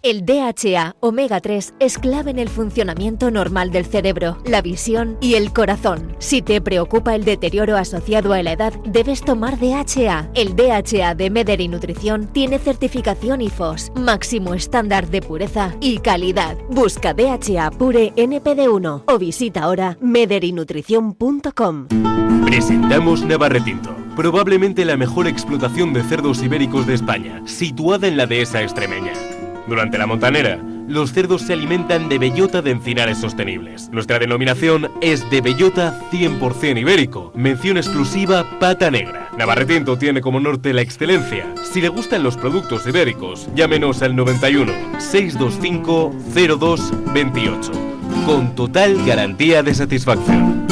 El DHA omega 3 es clave en el funcionamiento normal del cerebro, la visión y el corazón. Si te preocupa el deterioro asociado a la edad, debes tomar DHA. El DHA de Mederi Nutrición tiene certificación IFOS, máximo estándar de pureza y calidad. Busca DHA Pure NPD1 o visita ahora mederinutrición.com. Presentamos Navarretinto, probablemente la mejor explotación de cerdos ibéricos de España, situada en la dehesa extremeña. Durante la montanera, los cerdos se alimentan de bellota de encinares sostenibles. Nuestra denominación es de bellota 100% ibérico, mención exclusiva pata negra. Navarretinto tiene como norte la excelencia. Si le gustan los productos ibéricos, llámenos al 91 625 02 28, con total garantía de satisfacción.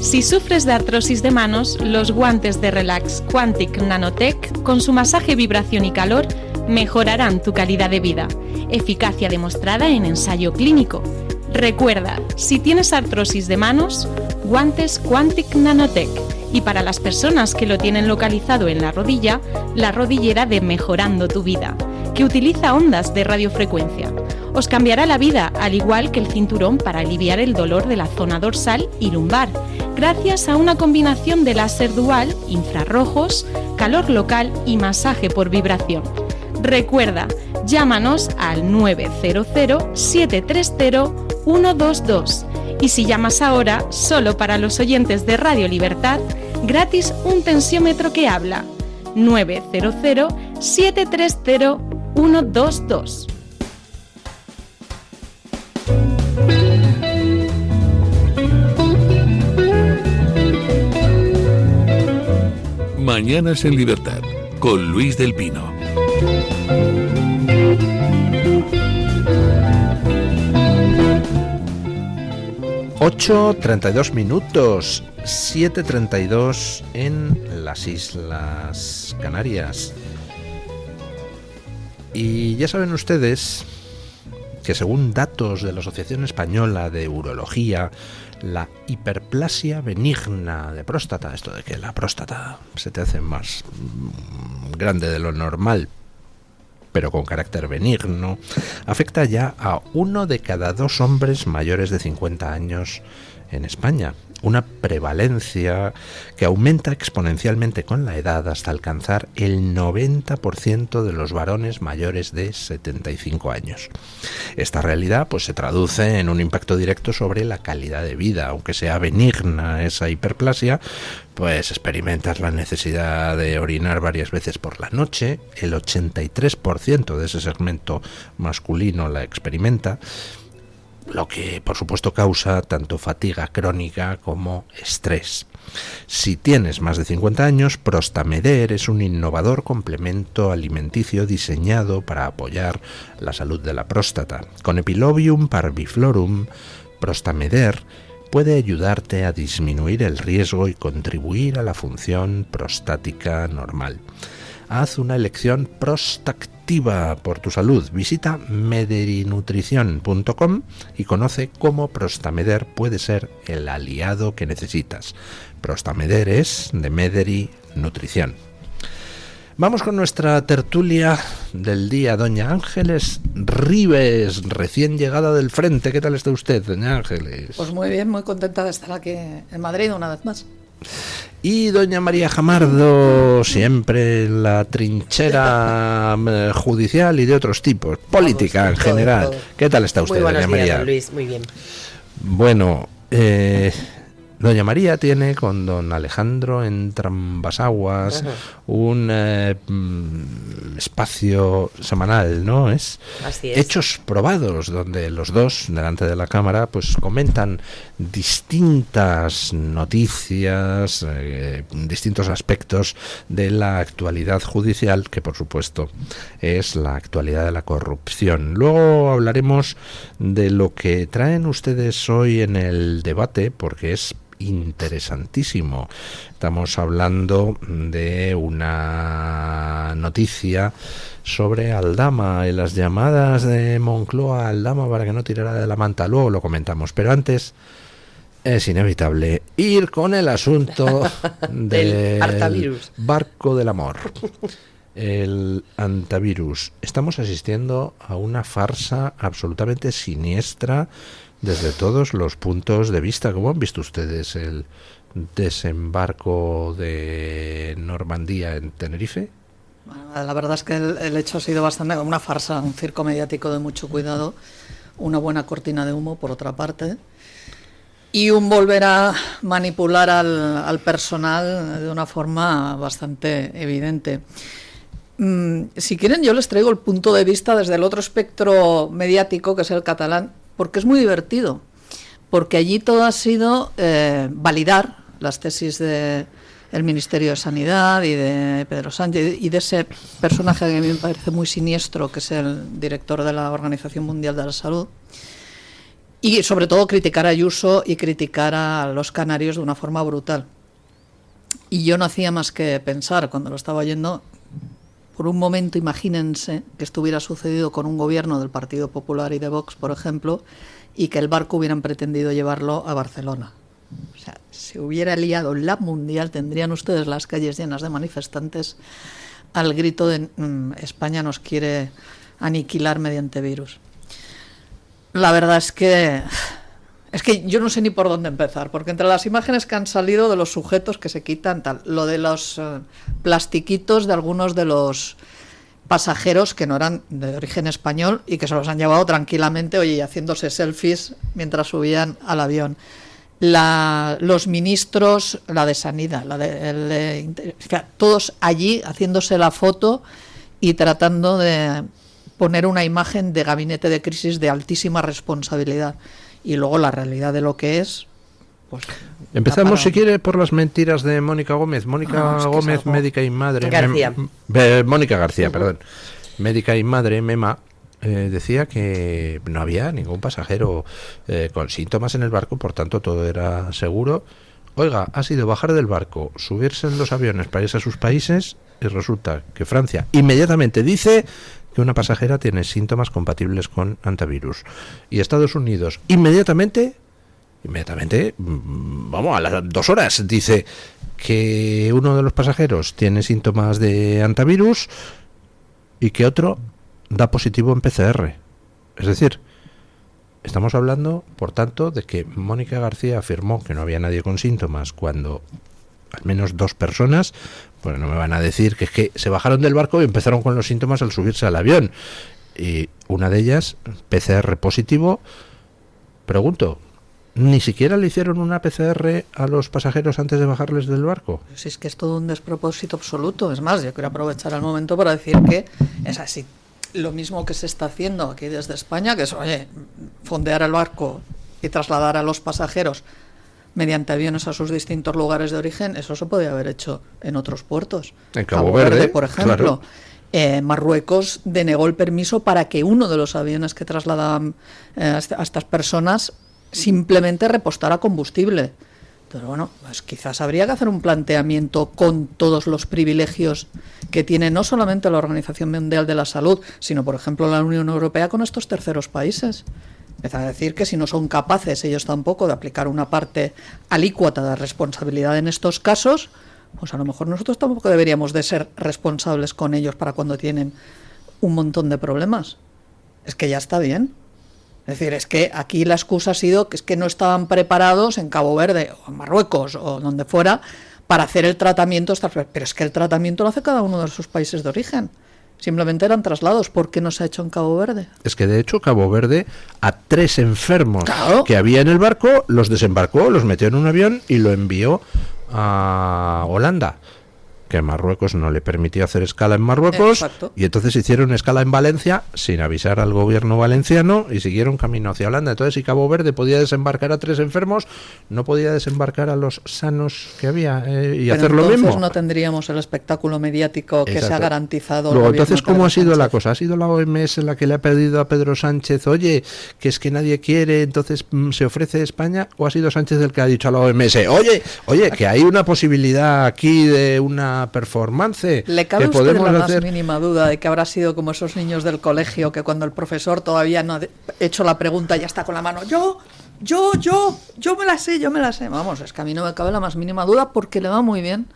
Si sufres de artrosis de manos, los guantes de Relax Quantic Nanotech, con su masaje, vibración y calor, mejorarán tu calidad de vida. Eficacia demostrada en ensayo clínico. Recuerda, si tienes artrosis de manos, guantes Quantic Nanotech. Y para las personas que lo tienen localizado en la rodilla, la rodillera de Mejorando tu Vida, que utiliza ondas de radiofrecuencia. Os cambiará la vida, al igual que el cinturón para aliviar el dolor de la zona dorsal y lumbar, gracias a una combinación de láser dual, infrarrojos, calor local y masaje por vibración. Recuerda, llámanos al 900-730-122 y si llamas ahora, solo para los oyentes de Radio Libertad, gratis un tensiómetro que habla. 900-730-122. Mañanas en Libertad, con Luis del Pino. Ocho 32 minutos, 7:32 en las Islas Canarias. Y ya saben ustedes que según datos de la Asociación Española de Urología, la hiperplasia benigna de próstata, esto de que la próstata se te hace más grande de lo normal, pero con carácter benigno, afecta ya a 1 de cada 2 hombres mayores de 50 años en España. Una prevalencia que aumenta exponencialmente con la edad hasta alcanzar el 90% de los varones mayores de 75 años. Esta realidad pues se traduce en un impacto directo sobre la calidad de vida. Aunque sea benigna esa hiperplasia, pues experimentas la necesidad de orinar varias veces por la noche. El 83% de ese segmento masculino la experimenta, lo que por supuesto causa tanto fatiga crónica como estrés. Si tienes más de 50 años, Prostameder es un innovador complemento alimenticio diseñado para apoyar la salud de la próstata. Con Epilobium parviflorum, Prostameder puede ayudarte a disminuir el riesgo y contribuir a la función prostática normal. Haz una elección prostactiva por tu salud. Visita mederinutrición.com y conoce cómo Prostameder puede ser el aliado que necesitas. Prostameder es de Mederi Nutrición. Vamos con nuestra tertulia del día. Doña Ángeles Ribes, recién llegada del frente. ¿Qué tal está usted, doña Ángeles? Pues muy bien, muy contenta de estar aquí en Madrid una vez más. Y doña María Jamardo, siempre en la trinchera judicial y de otros tipos, política en general. Todo. ¿Qué tal está usted, doña María? Don Luis, muy bien. Bueno, doña María tiene con don Alejandro en Trambasaguas un espacio semanal, ¿no? Así es. Hechos probados, donde los dos, delante de la cámara, pues comentan distintas noticias, distintos aspectos de la actualidad judicial, que por supuesto es la actualidad de la corrupción. Luego hablaremos de lo que traen ustedes hoy en el debate, porque es interesantísimo. Estamos hablando de una noticia sobre Aldama y las llamadas de Moncloa a Aldama para que no tirara de la manta. Luego lo comentamos, pero antes es inevitable ir con el asunto del barco del amor. El antivirus. Estamos asistiendo a una farsa absolutamente siniestra desde todos los puntos de vista. ¿Cómo han visto ustedes el desembarco de Normandía en Tenerife? Bueno, la verdad es que el hecho ha sido bastante una farsa, un circo mediático de mucho cuidado, una buena cortina de humo, por otra parte, y un volver a manipular al personal de una forma bastante evidente. Si quieren, yo les traigo el punto de vista desde el otro espectro mediático, que es el catalán, porque es muy divertido, porque allí todo ha sido validar las tesis del Ministerio de Sanidad y de Pedro Sánchez y de ese personaje que a mí me parece muy siniestro, que es el director de la Organización Mundial de la Salud, y sobre todo criticar a Ayuso y criticar a los canarios de una forma brutal. Y yo no hacía más que pensar, cuando lo estaba oyendo, por un momento imagínense que esto hubiera sucedido con un gobierno del Partido Popular y de Vox, por ejemplo, y que el barco hubieran pretendido llevarlo a Barcelona. O sea, si hubiera liado la mundial, tendrían ustedes las calles llenas de manifestantes al grito de España nos quiere aniquilar mediante virus. La verdad es que yo no sé ni por dónde empezar, porque entre las imágenes que han salido de los sujetos que se quitan, tal, lo de los plastiquitos de algunos de los pasajeros que no eran de origen español y que se los han llevado tranquilamente, oye, y haciéndose selfies mientras subían al avión. Los ministros, la de Sanidad, todos allí haciéndose la foto y tratando de poner una imagen de gabinete de crisis de altísima responsabilidad. Y luego la realidad de lo que es, pues... Empezamos, si quiere, por las mentiras de Mónica Gómez. Mónica Gómez, médica y madre... García. Mónica García, perdón. Médica y madre, MEMA, decía que no había ningún pasajero con síntomas en el barco, por tanto todo era seguro. Oiga, ha sido bajar del barco, subirse en los aviones para irse a sus países, y resulta que Francia inmediatamente dice que una pasajera tiene síntomas compatibles con antivirus. Y Estados Unidos inmediatamente, vamos, a las 2 horas, dice que uno de los pasajeros tiene síntomas de antivirus y que otro da positivo en PCR. Es decir, estamos hablando, por tanto, de que Mónica García afirmó que no había nadie con síntomas cuando al menos 2 personas, pues no me van a decir que es que se bajaron del barco y empezaron con los síntomas al subirse al avión. Y una de ellas, PCR positivo. Pregunto, ¿ni siquiera le hicieron una PCR a los pasajeros antes de bajarles del barco? Si es que es todo un despropósito absoluto. Es más, yo quiero aprovechar el momento para decir que es así. Lo mismo que se está haciendo aquí desde España, que es, oye, fondear el barco y trasladar a los pasajeros mediante aviones a sus distintos lugares de origen, eso se podía haber hecho en otros puertos. En Cabo Verde, por ejemplo. Claro. Marruecos denegó el permiso para que uno de los aviones que trasladaban a estas personas simplemente repostara combustible. Pero bueno, pues quizás habría que hacer un planteamiento con todos los privilegios que tiene no solamente la Organización Mundial de la Salud, sino, por ejemplo, la Unión Europea con estos terceros países. Empezar a decir que si no son capaces ellos tampoco de aplicar una parte alícuota de responsabilidad en estos casos, pues a lo mejor nosotros tampoco deberíamos de ser responsables con ellos para cuando tienen un montón de problemas. Es que ya está bien. Es decir, es que aquí la excusa ha sido que es que no estaban preparados en Cabo Verde o en Marruecos o donde fuera para hacer el tratamiento, pero es que el tratamiento lo hace cada uno de sus países de origen. Simplemente eran traslados. ¿Por qué no se ha hecho en Cabo Verde? Es que de hecho Cabo Verde a 3 enfermos que había en el barco los desembarcó, los metió en un avión y lo envió a Holanda, que Marruecos no le permitía hacer escala en Marruecos. Exacto. Y entonces hicieron escala en Valencia sin avisar al gobierno valenciano y siguieron camino hacia Holanda. Entonces, si Cabo Verde podía desembarcar a 3 enfermos, no podía desembarcar a los sanos que había y hacer lo mismo. Entonces no tendríamos el espectáculo mediático que se ha garantizado. Luego, entonces, ¿cómo ha sido la cosa? ¿Ha sido la OMS la que le ha pedido a Pedro Sánchez, oye, que es que nadie quiere, entonces se ofrece España? ¿O ha sido Sánchez el que ha dicho a la OMS, oye, que hay una posibilidad aquí de una performance? ¿Le cabe a usted la más mínima duda de que habrá sido como esos niños del colegio que cuando el profesor todavía no ha hecho la pregunta ya está con la mano, yo me la sé? Vamos, es que a mí no me cabe la más mínima duda porque le va muy bien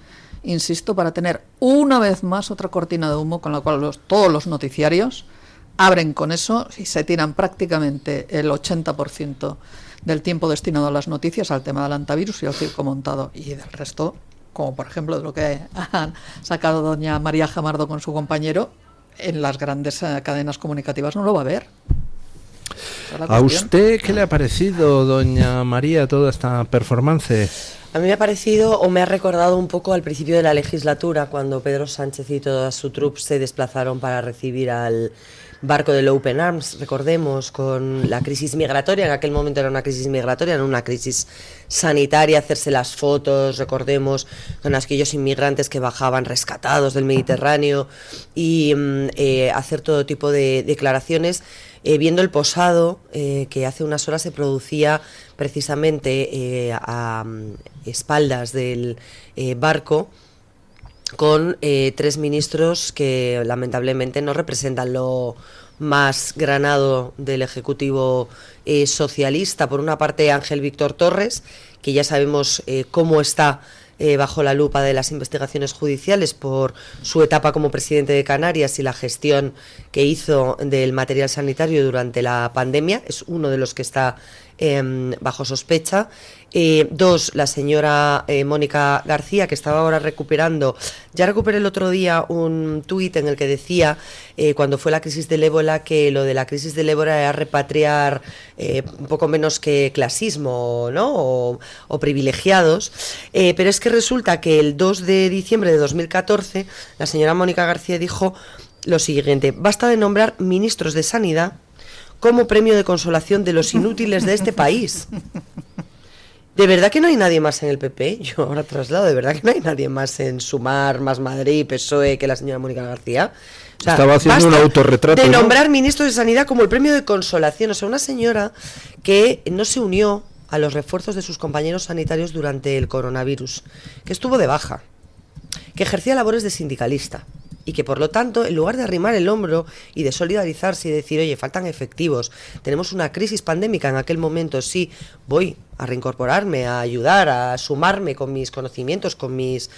insisto, para tener una vez más otra cortina de humo con la cual todos los noticiarios abren con eso y se tiran prácticamente el 80% del tiempo destinado a las noticias al tema del antivirus y al circo montado, y del resto, como por ejemplo de lo que ha sacado doña María Jamardo con su compañero, en las grandes cadenas comunicativas no lo va a ver. ¿A usted qué le ha parecido, doña María, toda esta performance? A mí me ha parecido, o me ha recordado un poco al principio de la legislatura, cuando Pedro Sánchez y toda su troupe se desplazaron para recibir al barco del Open Arms, recordemos, con la crisis migratoria. En aquel momento era una crisis migratoria, no una crisis sanitaria, hacerse las fotos, recordemos, con aquellos inmigrantes que bajaban rescatados del Mediterráneo, y hacer todo tipo de declaraciones, viendo el posado que hace unas horas se producía precisamente a espaldas del barco, con 3 ministros que lamentablemente no representan lo más granado del Ejecutivo socialista. Por una parte, Ángel Víctor Torres, que ya sabemos cómo está bajo la lupa de las investigaciones judiciales por su etapa como presidente de Canarias y la gestión que hizo del material sanitario durante la pandemia. Es uno de los que está bajo sospecha. 2, la señora Mónica García, que estaba ahora recuperando. Ya recuperé el otro día un tuit en el que decía, cuando fue la crisis del ébola, que lo de la crisis del ébola era repatriar un poco menos que clasismo, ¿no? o privilegiados, pero es que resulta que el 2 de diciembre de 2014 la señora Mónica García dijo lo siguiente: basta de nombrar ministros de Sanidad como premio de consolación de los inútiles de este país. ¿De verdad que no hay nadie más en el PP? Yo ahora traslado, ¿de verdad que no hay nadie más en Sumar, Más Madrid, PSOE que la señora Mónica García? O sea, estaba haciendo un autorretrato, de ¿no? nombrar ministros de Sanidad como el premio de consolación. O sea, una señora que no se unió a los refuerzos de sus compañeros sanitarios durante el coronavirus, que estuvo de baja, que ejercía labores de sindicalista, y que por lo tanto, en lugar de arrimar el hombro y de solidarizarse y decir, oye, faltan efectivos, tenemos una crisis pandémica, en aquel momento sí, voy a reincorporarme, a ayudar, a sumarme con mis conocimientos, con mis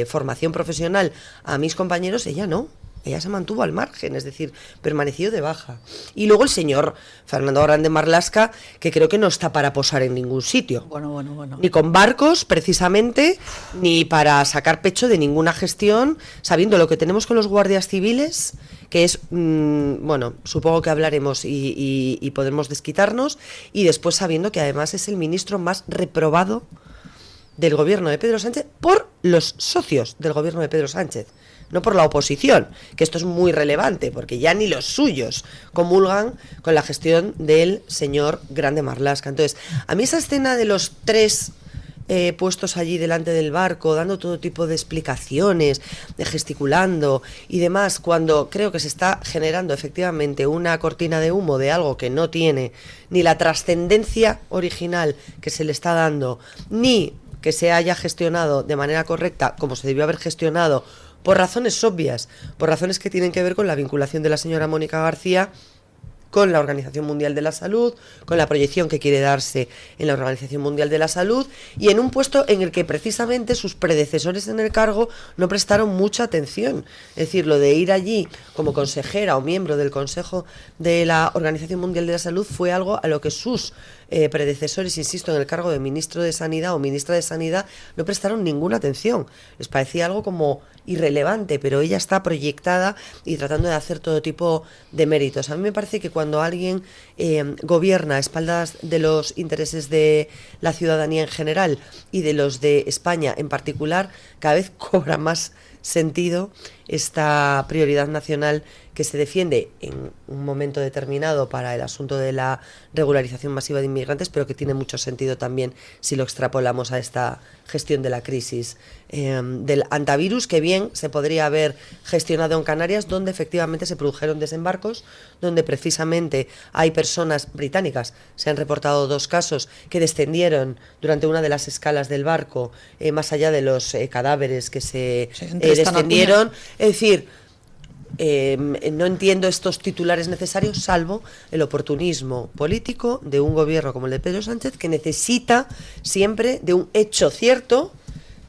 formación profesional a mis compañeros, ella no. Ella se mantuvo al margen, es decir, permaneció de baja. Y luego el señor Fernando Grande Marlaska, que creo que no está para posar en ningún sitio. Bueno. Ni con barcos, precisamente, ni para sacar pecho de ninguna gestión, sabiendo lo que tenemos con los guardias civiles, que es, bueno, supongo que hablaremos y podemos desquitarnos, y después sabiendo que además es el ministro más reprobado del gobierno de Pedro Sánchez por los socios del gobierno de Pedro Sánchez. No por la oposición, que esto es muy relevante, porque ya ni los suyos comulgan con la gestión del señor Grande Marlaska. Entonces, a mí esa escena de los 3 puestos allí delante del barco, dando todo tipo de explicaciones, gesticulando y demás, cuando creo que se está generando efectivamente una cortina de humo de algo que no tiene ni la trascendencia original que se le está dando, ni que se haya gestionado de manera correcta como se debió haber gestionado, por razones obvias, por razones que tienen que ver con la vinculación de la señora Mónica García con la Organización Mundial de la Salud, con la proyección que quiere darse en la Organización Mundial de la Salud, y en un puesto en el que precisamente sus predecesores en el cargo no prestaron mucha atención. Es decir, lo de ir allí como consejera o miembro del Consejo de la Organización Mundial de la Salud fue algo a lo que sus predecesores, insisto, en el cargo de ministro de Sanidad o ministra de Sanidad, no prestaron ninguna atención. Les parecía algo como irrelevante, pero ella está proyectada y tratando de hacer todo tipo de méritos. A mí me parece que cuando alguien gobierna a espaldas de los intereses de la ciudadanía en general y de los de España en particular, cada vez cobra más sentido esta prioridad nacional que se defiende en un momento determinado para el asunto de la regularización masiva de inmigrantes, pero que tiene mucho sentido también si lo extrapolamos a esta gestión de la crisis del antivirus, que bien se podría haber gestionado en Canarias, donde efectivamente se produjeron desembarcos, donde precisamente hay personas británicas, se han reportado 2 casos, que descendieron durante una de las escalas del barco, más allá de los cadáveres que se descendieron. Es decir, no entiendo estos titulares necesarios, salvo el oportunismo político de un gobierno como el de Pedro Sánchez, que necesita siempre de un hecho cierto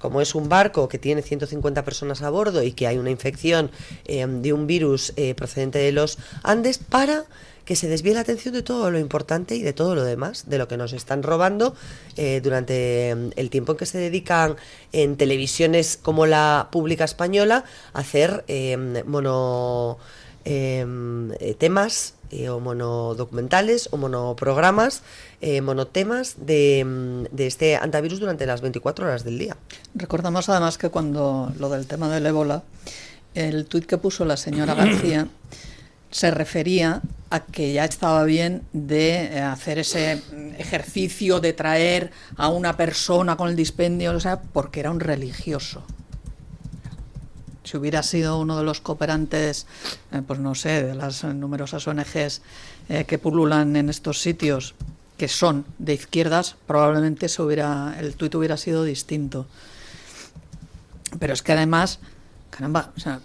como es un barco que tiene 150 personas a bordo y que hay una infección de un virus procedente de los Andes, para que se desvíe la atención de todo lo importante y de todo lo demás, de lo que nos están robando durante el tiempo en que se dedican en televisiones como la pública española a hacer temas o monodocumentales o monoprogramas, monotemas de este antivirus durante las 24 horas del día. Recordamos además que cuando lo del tema del ébola, el tuit que puso la señora García se refería a que ya estaba bien de hacer ese ejercicio de traer a una persona con el dispendio, o sea, porque era un religioso. Si hubiera sido uno de los cooperantes, pues no sé, de las numerosas ONGs que pululan en estos sitios, que son de izquierdas, probablemente el tuit hubiera sido distinto. Pero es que además, caramba, o sea,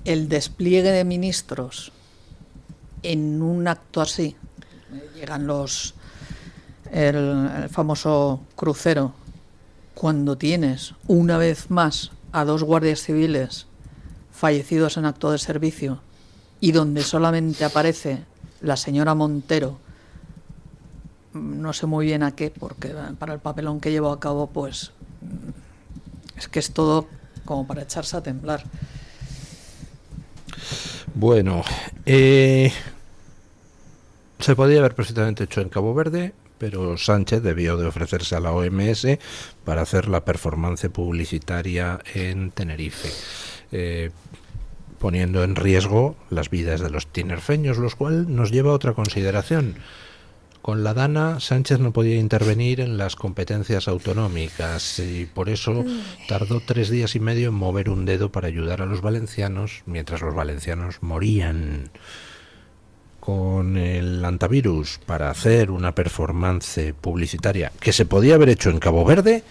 el despliegue de ministros en un acto así, llegan el famoso crucero, cuando tienes una vez más a 2 guardias civiles fallecidos en acto de servicio y donde solamente aparece la señora Montero, no sé muy bien a qué, porque para el papelón que llevó a cabo, pues es que es todo como para echarse a temblar. Bueno, se podía haber perfectamente hecho en Cabo Verde, pero Sánchez debió de ofrecerse a la OMS para hacer la performance publicitaria en Tenerife, poniendo en riesgo las vidas de los tinerfeños, lo cual nos lleva a otra consideración. Con la DANA, Sánchez no podía intervenir en las competencias autonómicas y por eso tardó 3 días y medio en mover un dedo para ayudar a los valencianos, mientras los valencianos morían. Con el antivirus, para hacer una performance publicitaria que se podía haber hecho en Cabo Verde,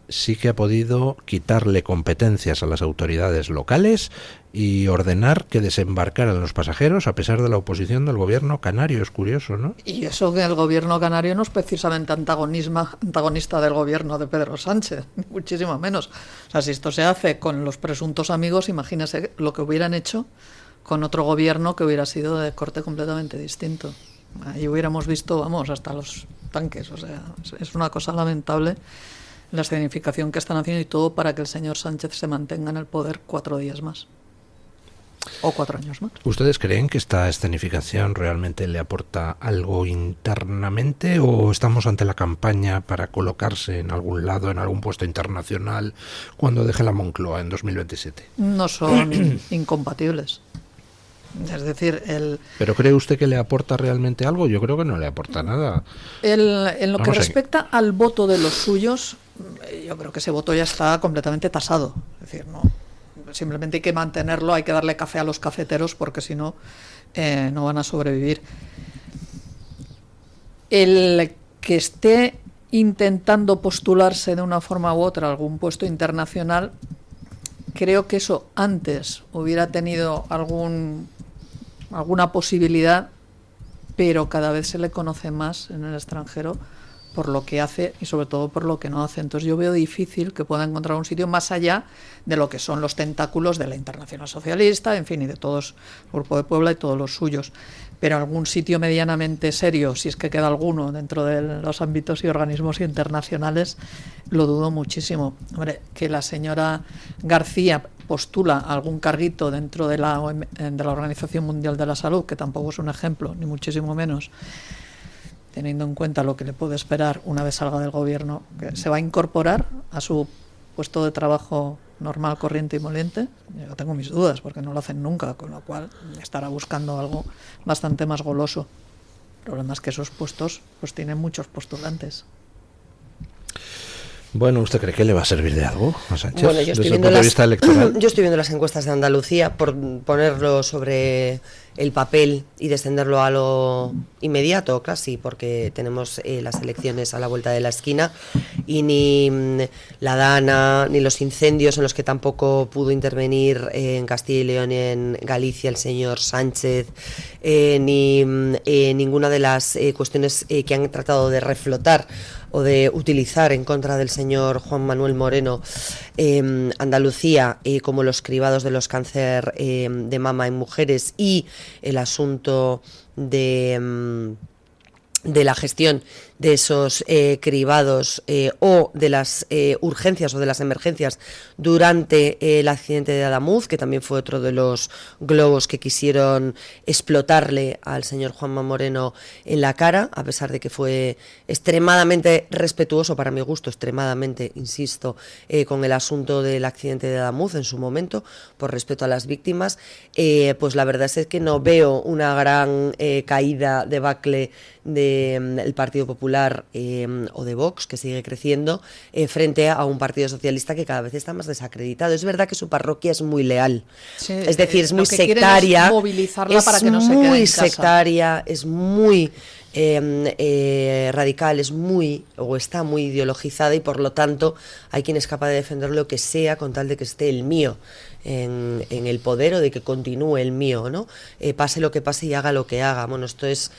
sí que ha podido quitarle competencias a las autoridades locales y ordenar que desembarcaran los pasajeros a pesar de la oposición del gobierno canario. Es curioso, ¿no? Y eso que el gobierno canario no es precisamente antagonista del gobierno de Pedro Sánchez, ni muchísimo menos. O sea, si esto se hace con los presuntos amigos, imagínese lo que hubieran hecho con otro gobierno que hubiera sido de corte completamente distinto. Ahí hubiéramos visto, vamos, hasta los tanques. O sea, es una cosa lamentable la escenificación que están haciendo y todo para que el señor Sánchez se mantenga en el poder 4 días más. O 4 años más. ¿Ustedes creen que esta escenificación realmente le aporta algo internamente o estamos ante la campaña para colocarse en algún lado, en algún puesto internacional, cuando deje la Moncloa en 2027? No son incompatibles. Es decir, ¿Pero cree usted que le aporta realmente algo? Yo creo que no le aporta nada. En lo que respecta al voto de los suyos, yo creo que ese voto ya está completamente tasado. Es decir, no, simplemente hay que mantenerlo, hay que darle café a los cafeteros porque si no, no van a sobrevivir. El que esté intentando postularse de una forma u otra a algún puesto internacional, creo que eso antes hubiera tenido alguna posibilidad, pero cada vez se le conoce más en el extranjero por lo que hace y sobre todo por lo que no hace. Entonces yo veo difícil que pueda encontrar un sitio más allá de lo que son los tentáculos de la Internacional Socialista, en fin, y de todos, el Grupo de Puebla y todos los suyos. Pero algún sitio medianamente serio, si es que queda alguno dentro de los ámbitos y organismos internacionales, lo dudo muchísimo. Hombre, que la señora García postula algún carguito dentro de la Organización Mundial de la Salud, que tampoco es un ejemplo, ni muchísimo menos, teniendo en cuenta lo que le puede esperar una vez salga del gobierno, que se va a incorporar a su puesto de trabajo normal, corriente y moliente. Yo tengo mis dudas porque no lo hacen nunca, con lo cual estará buscando algo bastante más goloso. El problema es que esos puestos pues tienen muchos postulantes. Bueno, ¿usted cree que le va a servir de algo a Sánchez? Bueno, yo estoy viendo las encuestas de Andalucía, por ponerlo sobre el papel y descenderlo a lo inmediato, casi, porque tenemos las elecciones a la vuelta de la esquina y ni la DANA, ni los incendios en los que tampoco pudo intervenir en Castilla y León y en Galicia el señor Sánchez, ni ninguna de las cuestiones que han tratado de reflotar o de utilizar en contra del señor Juan Manuel Moreno Andalucía como los cribados de los cáncer de mama en mujeres y el asunto de la gestión de esos cribados o de las urgencias o de las emergencias durante el accidente de Adamuz, que también fue otro de los globos que quisieron explotarle al señor Juanma Moreno en la cara, a pesar de que fue extremadamente respetuoso, para mi gusto, extremadamente, insisto, con el asunto del accidente de Adamuz en su momento, por respeto a las víctimas. Pues la verdad es que no veo una gran caída, debacle del Partido Popular o de Vox, que sigue creciendo, frente a un Partido Socialista que cada vez está más desacreditado. Es verdad que su parroquia es muy leal, sí, es decir, es muy sectaria, es movilizarla para que no se quede en casa. Es muy sectaria, es muy radical, es muy o está muy ideologizada, y por lo tanto hay quien es capaz de defender lo que sea con tal de que esté el mío en el poder, o de que continúe el mío, ¿no? Pase lo que pase y haga lo que haga. Bueno, esto es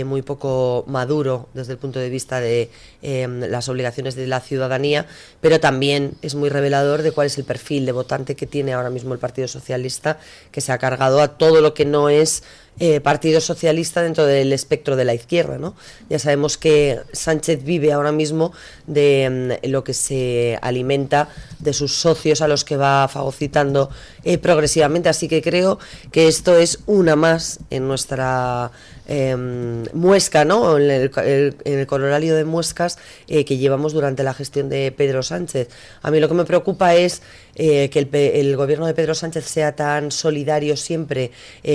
muy poco maduro desde el punto de vista de las obligaciones de la ciudadanía, pero también es muy revelador de cuál es el perfil de votante que tiene ahora mismo el Partido Socialista, que se ha cargado a todo lo que no es Partido Socialista dentro del espectro de la izquierda, ¿no? Ya sabemos que Sánchez vive ahora mismo de lo que se alimenta de sus socios, a los que va fagocitando progresivamente, así que creo que esto es una más en nuestra muesca, ¿no? En el corolario de muescas que llevamos durante la gestión de Pedro Sánchez. A mí lo que me preocupa es que el gobierno de Pedro Sánchez sea tan solidario siempre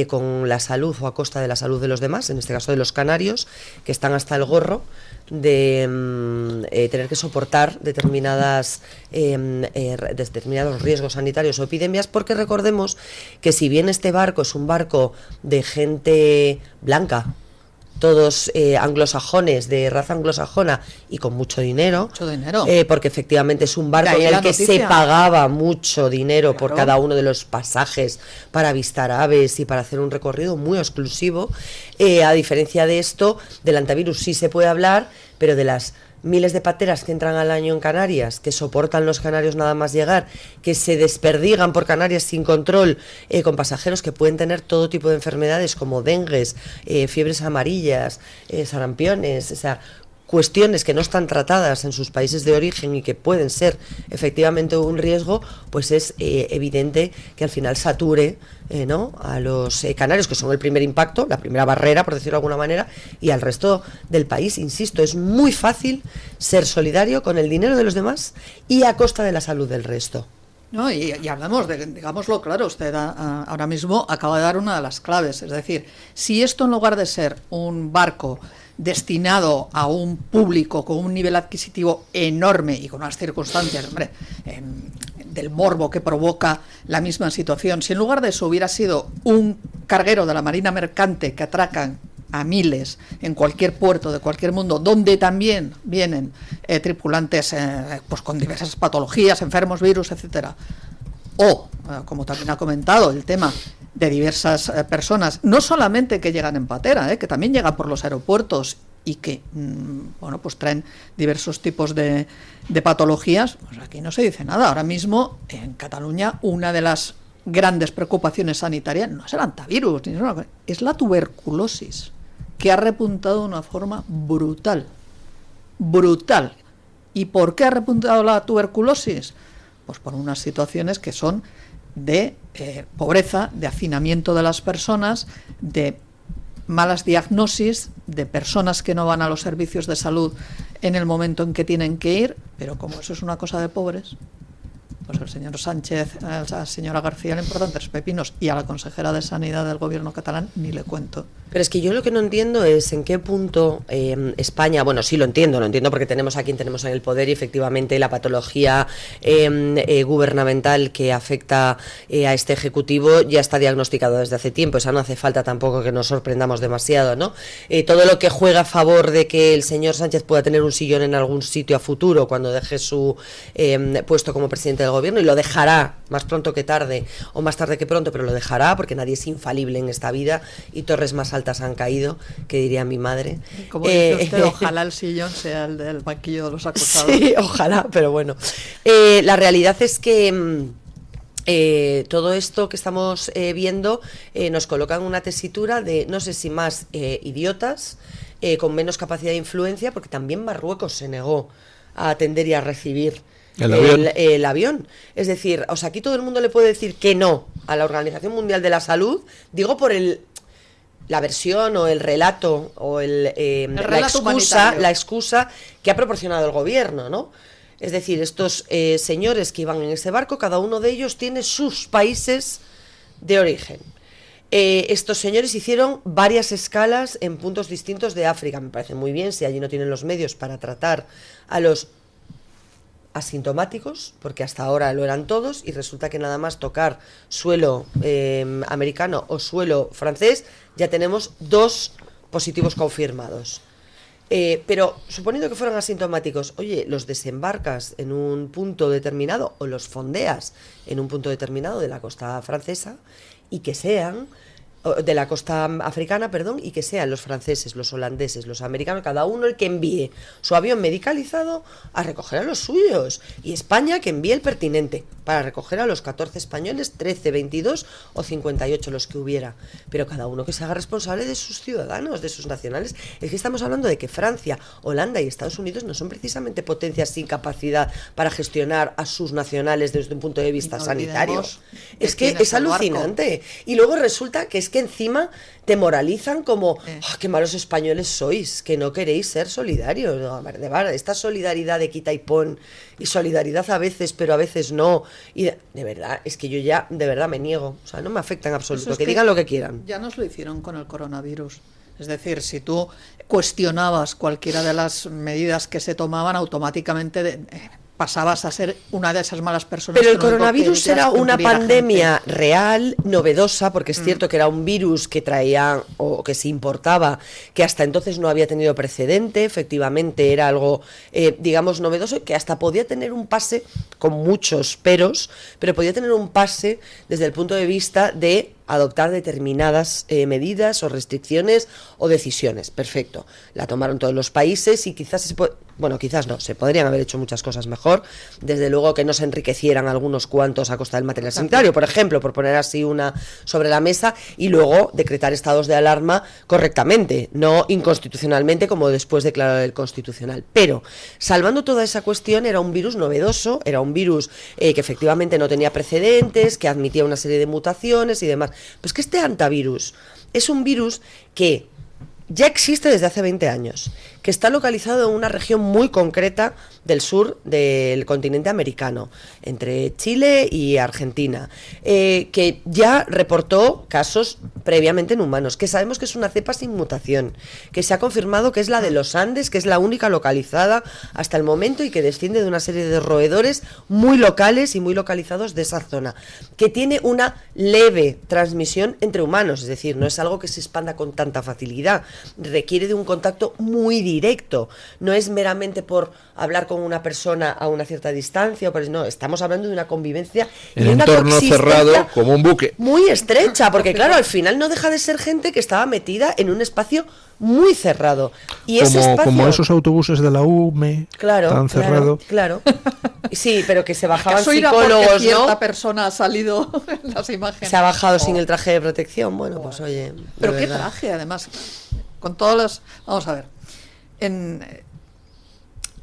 con la salud o a costa de la salud de los demás, en este caso de los canarios, que están hasta el gorro de tener que soportar determinados riesgos sanitarios o epidemias, porque recordemos que si bien este barco es un barco de gente blanca, todos anglosajones, de raza anglosajona y con mucho dinero, porque efectivamente es un barco en el que se pagaba mucho dinero por cada uno de los pasajes para avistar aves y para hacer un recorrido muy exclusivo. A diferencia de esto, del antivirus sí se puede hablar, pero de las miles de pateras que entran al año en Canarias, que soportan los canarios nada más llegar, que se desperdigan por Canarias sin control, con pasajeros que pueden tener todo tipo de enfermedades como dengues, fiebres amarillas, sarampiones, o sea, cuestiones que no están tratadas en sus países de origen y que pueden ser efectivamente un riesgo, pues es evidente que al final sature ¿no? a los canarios, que son el primer impacto, la primera barrera, por decirlo de alguna manera, y al resto del país. Insisto, es muy fácil ser solidario con el dinero de los demás y a costa de la salud del resto. No, y hablamos de, digámoslo claro, usted ahora mismo acaba de dar una de las claves, es decir, si esto en lugar de ser un barco destinado a un público con un nivel adquisitivo enorme y con unas circunstancias, hombre, del morbo que provoca la misma situación, si en lugar de eso hubiera sido un carguero de la Marina Mercante que atracan a miles en cualquier puerto de cualquier mundo, donde también vienen tripulantes pues con diversas patologías, enfermos, virus, etcétera, o como también ha comentado, el tema de diversas personas, no solamente que llegan en patera, que también llegan por los aeropuertos y que bueno, pues traen diversos tipos de patologías, pues aquí no se dice nada. Ahora mismo en Cataluña una de las grandes preocupaciones sanitarias no es el antivirus, es la tuberculosis, que ha repuntado de una forma brutal. ¿Y por qué ha repuntado la tuberculosis? Pues por unas situaciones que son de pobreza, de hacinamiento de las personas, de malas diagnosis, de personas que no van a los servicios de salud en el momento en que tienen que ir, pero como eso es una cosa de pobres, pues el señor Sánchez, a la señora García le importan tres pepinos, y a la consejera de Sanidad del gobierno catalán ni le cuento. Pero es que yo lo que no entiendo es en qué punto España, bueno, sí lo entiendo porque tenemos a quien tenemos en el poder, y efectivamente la patología gubernamental que afecta a este Ejecutivo ya está diagnosticado desde hace tiempo, o sea, no hace falta tampoco que nos sorprendamos demasiado, ¿no? Todo lo que juega a favor de que el señor Sánchez pueda tener un sillón en algún sitio a futuro cuando deje su puesto como presidente del gobierno, y lo dejará más pronto que tarde, o más tarde que pronto, pero lo dejará, porque nadie es infalible en esta vida, y torres más altas han caído, que diría mi madre. Como dice usted, ojalá el sillón sea el del banquillo de los acusados. Sí, ojalá, pero bueno. La realidad es que todo esto que estamos viendo nos coloca en una tesitura de, no sé si más idiotas, con menos capacidad de influencia, porque también Marruecos se negó a atender y a recibir el avión. Es decir, o sea, aquí todo el mundo le puede decir que no a la Organización Mundial de la Salud, digo por la versión o el relato o la excusa que ha proporcionado el gobierno, ¿no? Es decir, estos señores que iban en ese barco, cada uno de ellos tiene sus países de origen. Estos señores hicieron varias escalas en puntos distintos de África. Me parece muy bien si allí no tienen los medios para tratar a los asintomáticos, porque hasta ahora lo eran todos, y resulta que nada más tocar suelo americano o suelo francés, ya tenemos 2 positivos confirmados. Pero suponiendo que fueran asintomáticos, oye, los desembarcas en un punto determinado o los fondeas en un punto determinado de la costa francesa, y que sean de la costa africana, perdón, y que sean los franceses, los holandeses, los americanos, cada uno el que envíe su avión medicalizado a recoger a los suyos, y España que envíe el pertinente para recoger a los 14 españoles, 13, 22 o 58 los que hubiera, pero cada uno que se haga responsable de sus ciudadanos, de sus nacionales. Es que estamos hablando de que Francia, Holanda y Estados Unidos no son precisamente potencias sin capacidad para gestionar a sus nacionales desde un punto de vista sanitario. Es que es alucinante. Y luego resulta que es que encima te moralizan como oh, qué malos españoles sois, que no queréis ser solidarios. No, de verdad, esta solidaridad de quita y pon, y solidaridad a veces, pero a veces no, y de verdad, es que yo ya de verdad me niego, o sea, no me afecta en absoluto, que digan lo que quieran. Ya nos lo hicieron con el coronavirus. Es decir, si tú cuestionabas cualquiera de las medidas que se tomaban, automáticamente pasabas a ser una de esas malas personas. Pero el coronavirus era una pandemia real, novedosa, porque es cierto que era un virus que traía o que se importaba, que hasta entonces no había tenido precedente. Efectivamente era algo, digamos, novedoso, que hasta podía tener un pase, con muchos peros, pero podía tener un pase desde el punto de vista de adoptar determinadas medidas o restricciones o decisiones. Perfecto. La tomaron todos los países y quizás quizás no, se podrían haber hecho muchas cosas mejor. Desde luego que no se enriquecieran algunos cuantos a costa del material sanitario, por ejemplo, por poner así una sobre la mesa, y luego decretar estados de alarma correctamente, no inconstitucionalmente como después declaró el Constitucional. Pero, salvando toda esa cuestión, era un virus novedoso, era un virus que efectivamente no tenía precedentes, que admitía una serie de mutaciones y demás. Pues que este hantavirus es un virus que ya existe desde hace 20 años, que está localizado en una región muy concreta del sur del continente americano, entre Chile y Argentina, que ya reportó casos previamente en humanos, que sabemos que es una cepa sin mutación, que se ha confirmado que es la de los Andes, que es la única localizada hasta el momento y que desciende de una serie de roedores muy locales y muy localizados de esa zona, que tiene una leve transmisión entre humanos, es decir, no es algo que se expanda con tanta facilidad, requiere de un contacto muy directo, no es meramente por hablar con una persona a una cierta distancia, no, estamos hablando de una convivencia en un entorno cerrado como un buque, muy estrecha, porque claro, al final no deja de ser gente que estaba metida en un espacio muy cerrado, y ese espacio, como esos autobuses de la UME, tan cerrado. Claro. Sí, pero que se bajaban psicólogos, ¿no? cierta persona ha salido en las imágenes. Se ha bajado sin el traje de protección. Bueno, pues oye. Pero qué traje, además. Con todas las. Vamos a ver.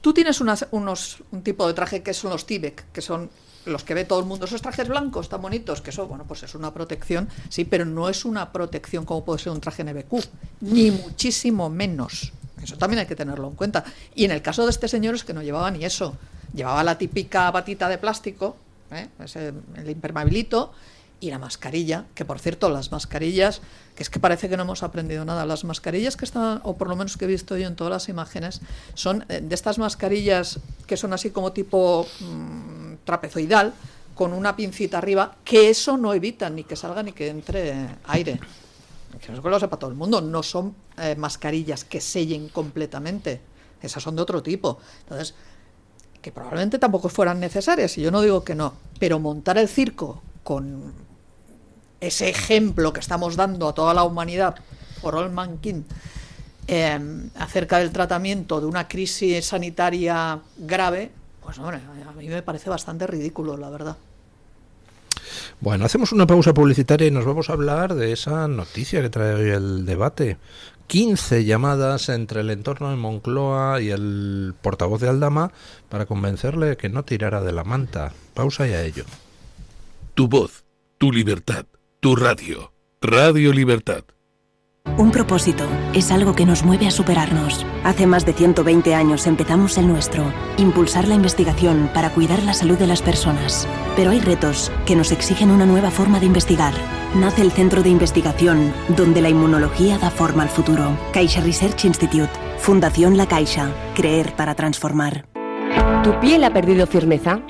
Tú tienes un tipo de traje que son los Tyvek, que son los que ve todo el mundo, esos trajes blancos tan bonitos, que eso, bueno, pues es una protección, sí, pero no es una protección como puede ser un traje NBQ, ni muchísimo menos. Eso también hay que tenerlo en cuenta. Y en el caso de este señor es que no llevaba ni eso. Llevaba la típica batita de plástico, el impermeabilito, y la mascarilla, que por cierto, las mascarillas, que es que parece que no hemos aprendido nada, las mascarillas que están, o por lo menos que he visto yo en todas las imágenes, son de estas mascarillas que son así como tipo trapezoidal, con una pincita arriba, que eso no evita ni que salga ni que entre aire. Que eso que lo sepa todo el mundo, no son mascarillas que sellen completamente, esas son de otro tipo. Entonces, que probablemente tampoco fueran necesarias, y yo no digo que no, pero montar el circo con ese ejemplo que estamos dando a toda la humanidad, for all mankind, acerca del tratamiento de una crisis sanitaria grave, pues hombre, a mí me parece bastante ridículo, la verdad. Bueno, hacemos una pausa publicitaria y nos vamos a hablar de esa noticia que trae hoy el debate. 15 llamadas entre el entorno de Moncloa y el portavoz de Aldama para convencerle de que no tirara de la manta. Pausa y a ello. Tu voz, tu libertad, tu radio. Radio Libertad. Un propósito es algo que nos mueve a superarnos. Hace más de 120 años empezamos el nuestro, impulsar la investigación para cuidar la salud de las personas. Pero hay retos que nos exigen una nueva forma de investigar. Nace el Centro de Investigación, donde la inmunología da forma al futuro. Caixa Research Institute, Fundación La Caixa, creer para transformar. ¿Tu piel ha perdido firmeza?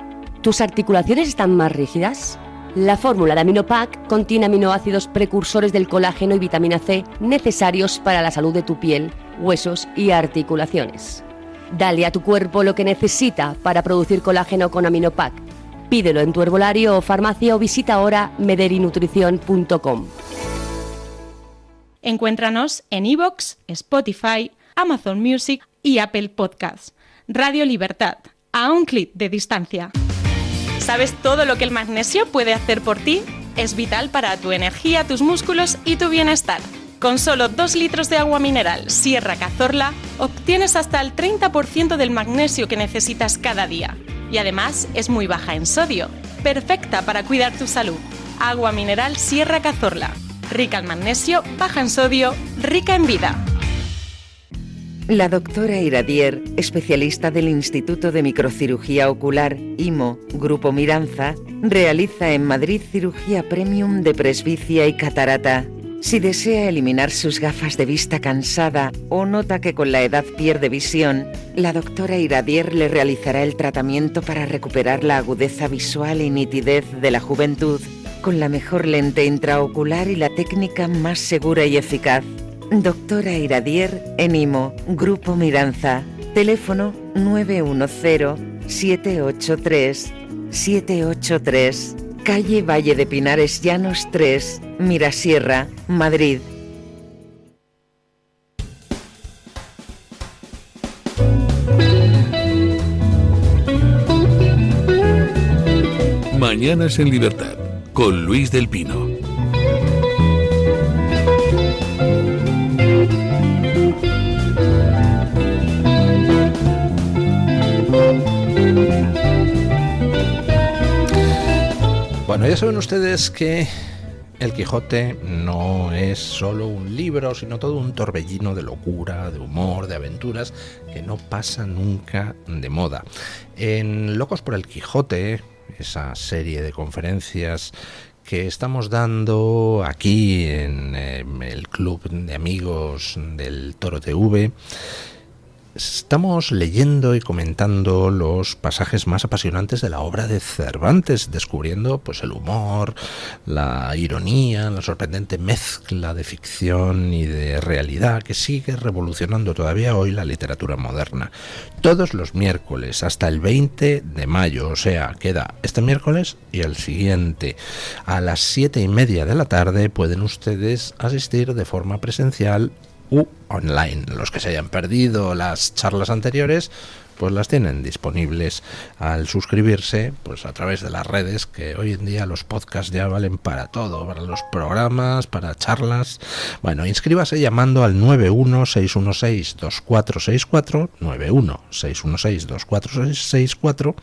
¿Tus articulaciones están más rígidas? La fórmula de Aminopac contiene aminoácidos precursores del colágeno y vitamina C necesarios para la salud de tu piel, huesos y articulaciones. Dale a tu cuerpo lo que necesita para producir colágeno con Aminopac. Pídelo en tu herbolario o farmacia o visita ahora mederinutrición.com. Encuéntranos en iVoox, Spotify, Amazon Music y Apple Podcasts. Radio Libertad, a un clic de distancia. ¿Sabes todo lo que el magnesio puede hacer por ti? Es vital para tu energía, tus músculos y tu bienestar. Con solo 2 litros de agua mineral Sierra Cazorla obtienes hasta el 30% del magnesio que necesitas cada día. Y además es muy baja en sodio, perfecta para cuidar tu salud. Agua mineral Sierra Cazorla. Rica en magnesio, baja en sodio, rica en vida. La doctora Iradier, especialista del Instituto de Microcirugía Ocular, IMO, Grupo Miranza, realiza en Madrid cirugía premium de presbicia y catarata. Si desea eliminar sus gafas de vista cansada o nota que con la edad pierde visión, la doctora Iradier le realizará el tratamiento para recuperar la agudeza visual y nitidez de la juventud, con la mejor lente intraocular y la técnica más segura y eficaz. Doctora Iradier en IMO, Grupo Miranza. Teléfono 910-783-783. Calle Valle de Pinares Llanos 3, Mirasierra, Madrid. Mañanas en Libertad, con Luis del Pino. Bueno, ya saben ustedes que El Quijote no es solo un libro, sino todo un torbellino de locura, de humor, de aventuras, que no pasa nunca de moda. En Locos por el Quijote, esa serie de conferencias que estamos dando aquí en el Club de Amigos del Toro TV, estamos leyendo y comentando los pasajes más apasionantes de la obra de Cervantes, descubriendo pues el humor, la ironía, la sorprendente mezcla de ficción y de realidad que sigue revolucionando todavía hoy la literatura moderna. Todos los miércoles hasta el 20 de mayo, o sea, queda este miércoles y el siguiente. A las 7:30 de la tarde pueden ustedes asistir de forma presencial u online. Los que se hayan perdido las charlas anteriores, pues las tienen disponibles al suscribirse pues a través de las redes, que hoy en día los podcasts ya valen para todo, para los programas, para charlas. Bueno, inscríbase llamando al 916162464, 916162464,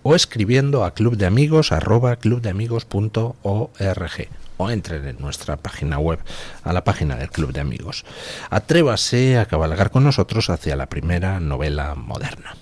o escribiendo a clubdeamigos@clubdeamigos.org, o entren en nuestra página web, a la página del Club de Amigos. Atrévase a cabalgar con nosotros hacia la primera novela moderna.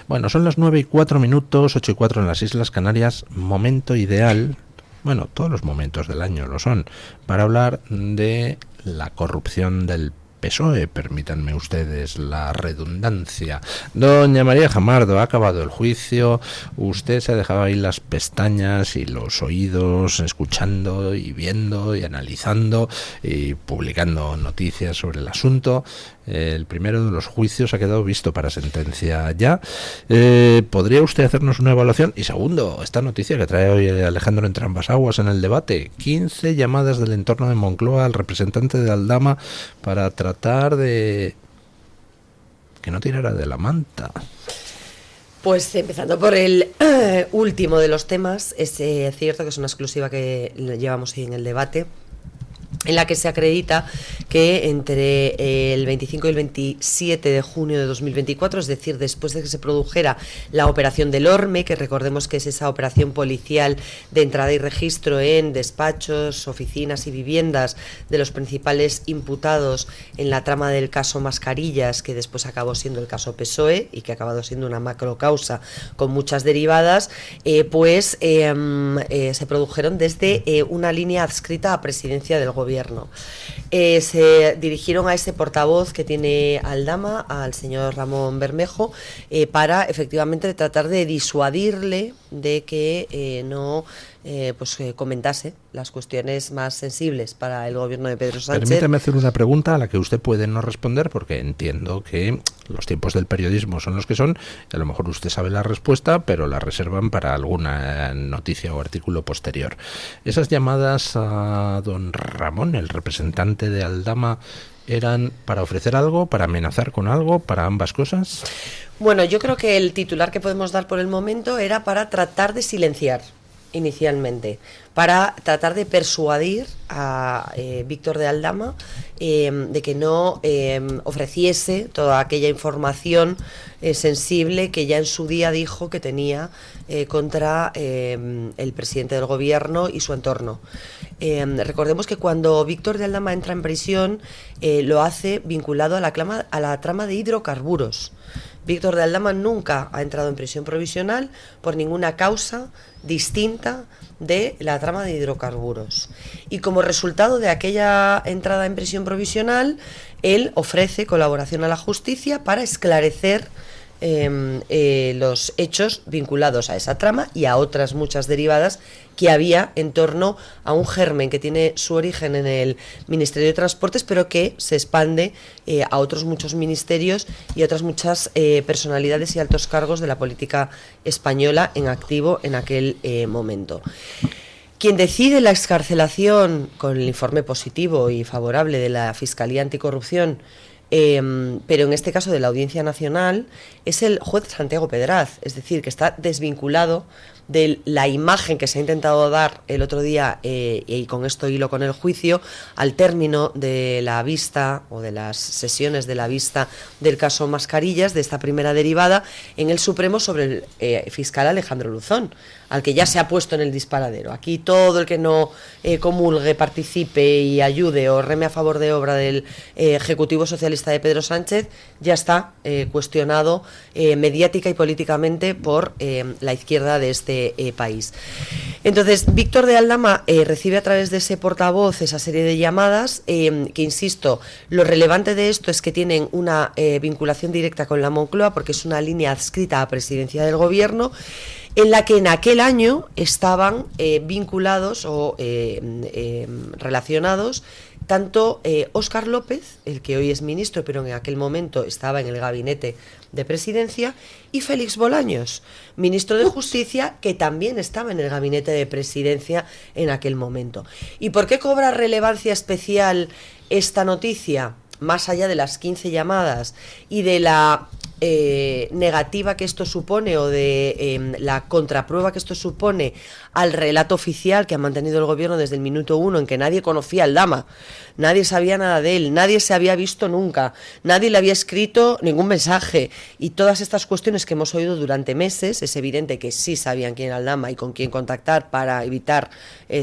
Bueno, son las 9:04, 8:04 en las Islas Canarias, momento ideal, bueno, todos los momentos del año lo son, para hablar de la corrupción del PSOE, permítanme ustedes la redundancia. Doña María Jamardo, ha acabado el juicio, usted se ha dejado ahí las pestañas y los oídos escuchando y viendo y analizando y publicando noticias sobre el asunto. El primero de los juicios ha quedado visto para sentencia ya. ¿Podría usted hacernos una evaluación? Y segundo, esta noticia que trae hoy Alejandro Entrambas-Aguas en el debate: 15 llamadas del entorno de Moncloa al representante de Aldama para tratar de que no tirara de la manta. Pues empezando por el último de los temas, es cierto que es una exclusiva que llevamos hoy en el debate, en la que se acredita que entre el 25 y el 27 de junio de 2024, es decir, después de que se produjera la operación del Orme, que recordemos que es esa operación policial de entrada y registro en despachos, oficinas y viviendas de los principales imputados en la trama del caso Mascarillas, que después acabó siendo el caso PSOE y que ha acabado siendo una macrocausa con muchas derivadas, se produjeron desde una línea adscrita a Presidencia del Gobierno. Se dirigieron a ese portavoz que tiene Aldama, al señor Ramón Bermejo, para efectivamente tratar de disuadirle de que no comentase las cuestiones más sensibles para el gobierno de Pedro Sánchez. Permítame hacer una pregunta a la que usted puede no responder, porque entiendo que los tiempos del periodismo son los que son, y a lo mejor usted sabe la respuesta, pero la reservan para alguna noticia o artículo posterior. ¿Esas llamadas a don Ramón, el representante de Aldama, eran para ofrecer algo, para amenazar con algo, para ambas cosas? Bueno, yo creo que el titular que podemos dar por el momento era para tratar de silenciar inicialmente, para tratar de persuadir a Víctor de Aldama de que no ofreciese toda aquella información sensible que ya en su día dijo que tenía contra el presidente del gobierno y su entorno. Recordemos que cuando Víctor de Aldama entra en prisión, lo hace vinculado a la trama de hidrocarburos. Víctor de Aldama nunca ha entrado en prisión provisional por ninguna causa distinta de la trama de hidrocarburos. Y como resultado de aquella entrada en prisión provisional, él ofrece colaboración a la justicia para esclarecer los hechos vinculados a esa trama y a otras muchas derivadas que había en torno a un germen que tiene su origen en el Ministerio de Transportes, pero que se expande a otros muchos ministerios y otras muchas personalidades y altos cargos de la política española en activo en aquel momento. Quien decide la excarcelación con el informe positivo y favorable de la Fiscalía Anticorrupción, pero en este caso de la Audiencia Nacional, es el juez Santiago Pedraz, es decir, que está desvinculado de la imagen que se ha intentado dar el otro día, y con esto hilo con el juicio, al término de la vista o de las sesiones de la vista del caso Mascarillas, de esta primera derivada en el Supremo sobre el fiscal Alejandro Luzón, al que ya se ha puesto en el disparadero. Aquí todo el que no comulgue, participe y ayude o reme a favor de obra del Ejecutivo Socialista de Pedro Sánchez ya está cuestionado mediática y políticamente por la izquierda de este país. Entonces, Víctor de Aldama recibe a través de ese portavoz esa serie de llamadas que, insisto, lo relevante de esto es que tienen una vinculación directa con la Moncloa, porque es una línea adscrita a Presidencia del Gobierno, en la que en aquel año estaban vinculados o relacionados tanto Óscar López, el que hoy es ministro, pero en aquel momento estaba en el gabinete de Presidencia, y Félix Bolaños, ministro de Justicia, que también estaba en el gabinete de Presidencia en aquel momento. ¿Y por qué cobra relevancia especial esta noticia? Más allá de las 15 llamadas y de la negativa que esto supone o de la contraprueba que esto supone al relato oficial que ha mantenido el gobierno desde el minuto uno, en que nadie conocía a Aldama, nadie sabía nada de él, nadie se había visto nunca, nadie le había escrito ningún mensaje, y todas estas cuestiones que hemos oído durante meses. Es evidente que sí sabían quién era Aldama y con quién contactar para evitar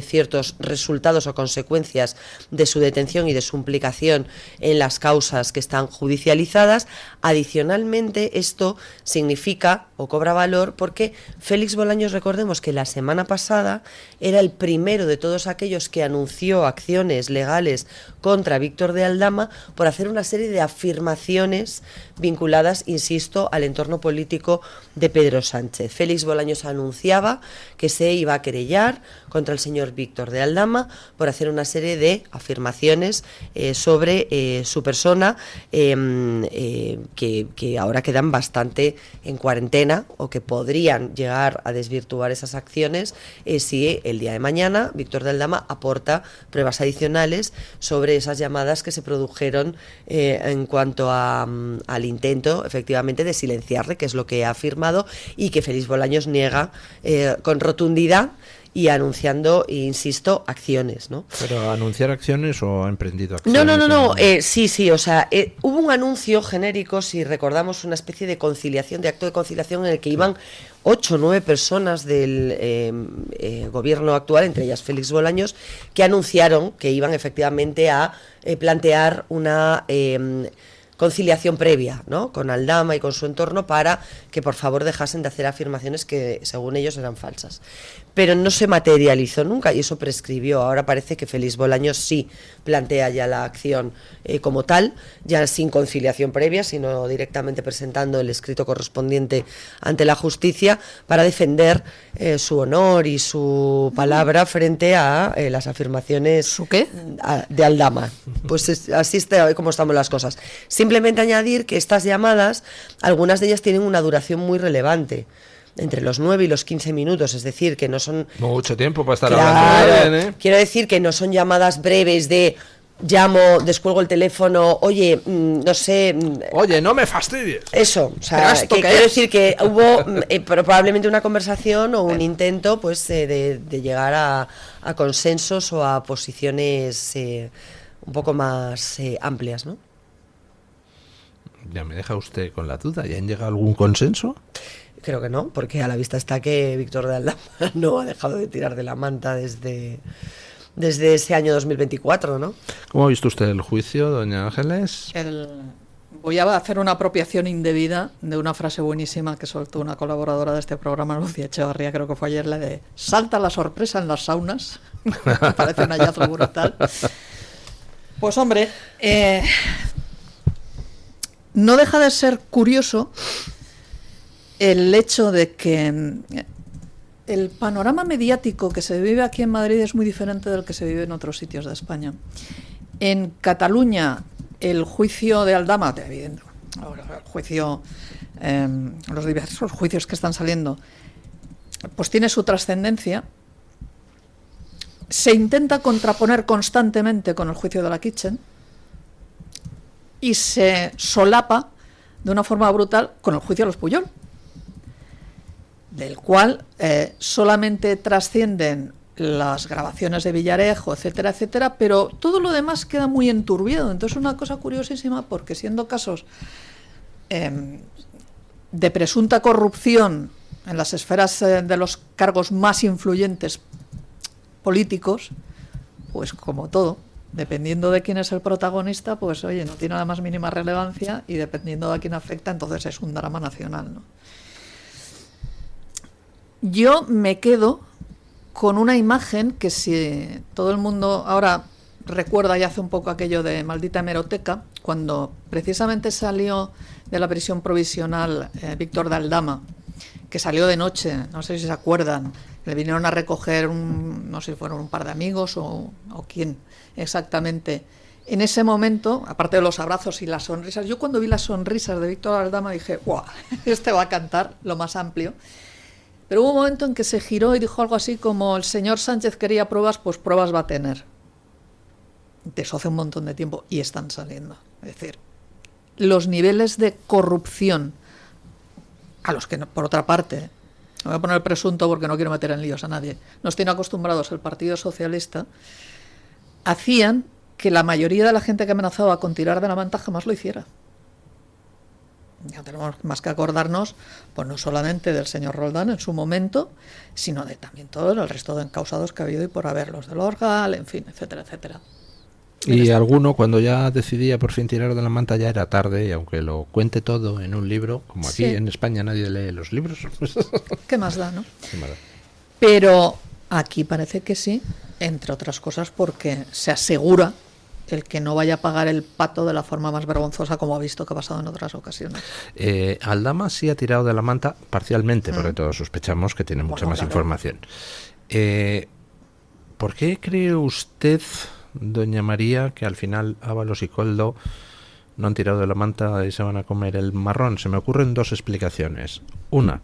ciertos resultados o consecuencias de su detención y de su implicación en las causas que están judicializadas. Adicionalmente, esto significa o cobra valor, porque Félix Bolaños, recordemos que la semana pasada era el primero de todos aquellos que anunció acciones legales contra Víctor de Aldama por hacer una serie de afirmaciones vinculadas, insisto, al entorno político de Pedro Sánchez. Félix Bolaños anunciaba que se iba a querellar contra el señor Víctor de Aldama por hacer una serie de afirmaciones sobre su persona que ahora quedan bastante en cuarentena, o que podrían llegar a desvirtuar esas acciones si el día de mañana Víctor de Aldama aporta pruebas adicionales sobre esas llamadas que se produjeron en cuanto al intento, efectivamente, de silenciarle, que es lo que ha afirmado, y que Félix Bolaños niega con rotundidad, y anunciando, insisto, acciones, ¿no? ¿Pero anunciar acciones o ha emprendido acciones? No. Sí, o sea, hubo un anuncio genérico, si recordamos, una especie de conciliación, de acto de conciliación en el que iban 8 o 9 personas del gobierno actual, entre ellas Félix Bolaños, que anunciaron que iban efectivamente a plantear una conciliación previa, ¿no?, con Aldama y con su entorno, para que por favor dejasen de hacer afirmaciones que según ellos eran falsas. Pero no se materializó nunca y eso prescribió. Ahora parece que Félix Bolaños sí plantea ya la acción como tal, ya sin conciliación previa, sino directamente presentando el escrito correspondiente ante la justicia para defender su honor y su palabra frente a las afirmaciones ¿Su qué? De Aldama. Pues así está hoy como estamos las cosas. Simplemente añadir que estas llamadas, algunas de ellas tienen una duración muy relevante, entre los 9 y los 15 minutos, es decir, que no son... Mucho tiempo para estar Claro, hablando bien, ¿eh? Quiero decir que no son llamadas breves de llamo, descuelgo el teléfono, oye, no sé... Oye, no me fastidies. Eso, o sea, que quiero decir que hubo probablemente una conversación o un intento, pues, de llegar a consensos o a posiciones un poco más amplias, ¿no? Ya me deja usted con la duda. ¿Ya han llegado a algún consenso? Creo que no, porque a la vista está que Víctor de Aldama no ha dejado de tirar de la manta desde ese año 2024, ¿no? ¿Cómo ha visto usted el juicio, doña Ángeles? Voy a hacer una apropiación indebida de una frase buenísima que soltó una colaboradora de este programa, Lucía Echevarría, creo que fue ayer, la de "salta la sorpresa en las saunas". Me parece un hallazgo brutal. Pues hombre, no deja de ser curioso el hecho de que el panorama mediático que se vive aquí en Madrid es muy diferente del que se vive en otros sitios de España. En Cataluña, el juicio de Aldama, el juicio, los diversos juicios que están saliendo, pues tiene su trascendencia. Se intenta contraponer constantemente con el juicio de la Kitchen y se solapa de una forma brutal con el juicio de los Pujol, del cual solamente trascienden las grabaciones de Villarejo, etcétera, etcétera, pero todo lo demás queda muy enturbiado. Entonces, una cosa curiosísima, porque siendo casos de presunta corrupción en las esferas de los cargos más influyentes políticos, pues como todo, dependiendo de quién es el protagonista, pues oye, no tiene la más mínima relevancia, y dependiendo de a quién afecta, entonces es un drama nacional, ¿no? Yo me quedo con una imagen que, si todo el mundo ahora recuerda y hace un poco aquello de maldita hemeroteca, cuando precisamente salió de la prisión provisional Víctor de Aldama, que salió de noche, no sé si se acuerdan, le vinieron a recoger, no sé si fueron un par de amigos o quién exactamente. En ese momento, aparte de los abrazos y las sonrisas, yo cuando vi las sonrisas de Víctor de Aldama dije, ¡guau! Este va a cantar lo más amplio. Pero hubo un momento en que se giró y dijo algo así como: el señor Sánchez quería pruebas, pues pruebas va a tener. De eso hace un montón de tiempo y están saliendo. Es decir, los niveles de corrupción a los que, por otra parte, no voy a poner presunto porque no quiero meter en líos a nadie, nos tiene acostumbrados el Partido Socialista, hacían que la mayoría de la gente que amenazaba con tirar de la manta jamás lo hiciera. Ya tenemos más que acordarnos, pues no solamente del señor Roldán en su momento, sino de también todo el resto de encausados que ha habido y por haber, los del Orgal, en fin, etcétera, etcétera. Y alguno, cuando ya decidía por fin tirar de la manta, ya era tarde, y aunque lo cuente todo en un libro, como aquí en España nadie lee los libros. ¿Qué más da, no? ¿Qué más da? Pero aquí parece que sí, entre otras cosas porque se asegura el que no vaya a pagar el pato de la forma más vergonzosa, como ha visto que ha pasado en otras ocasiones. Aldama sí ha tirado de la manta parcialmente, porque todos sospechamos que tiene mucha más información. ¿Por qué cree usted, doña María, que al final Ábalos y Koldo no han tirado de la manta y se van a comer el marrón? Se me ocurren dos explicaciones. Una,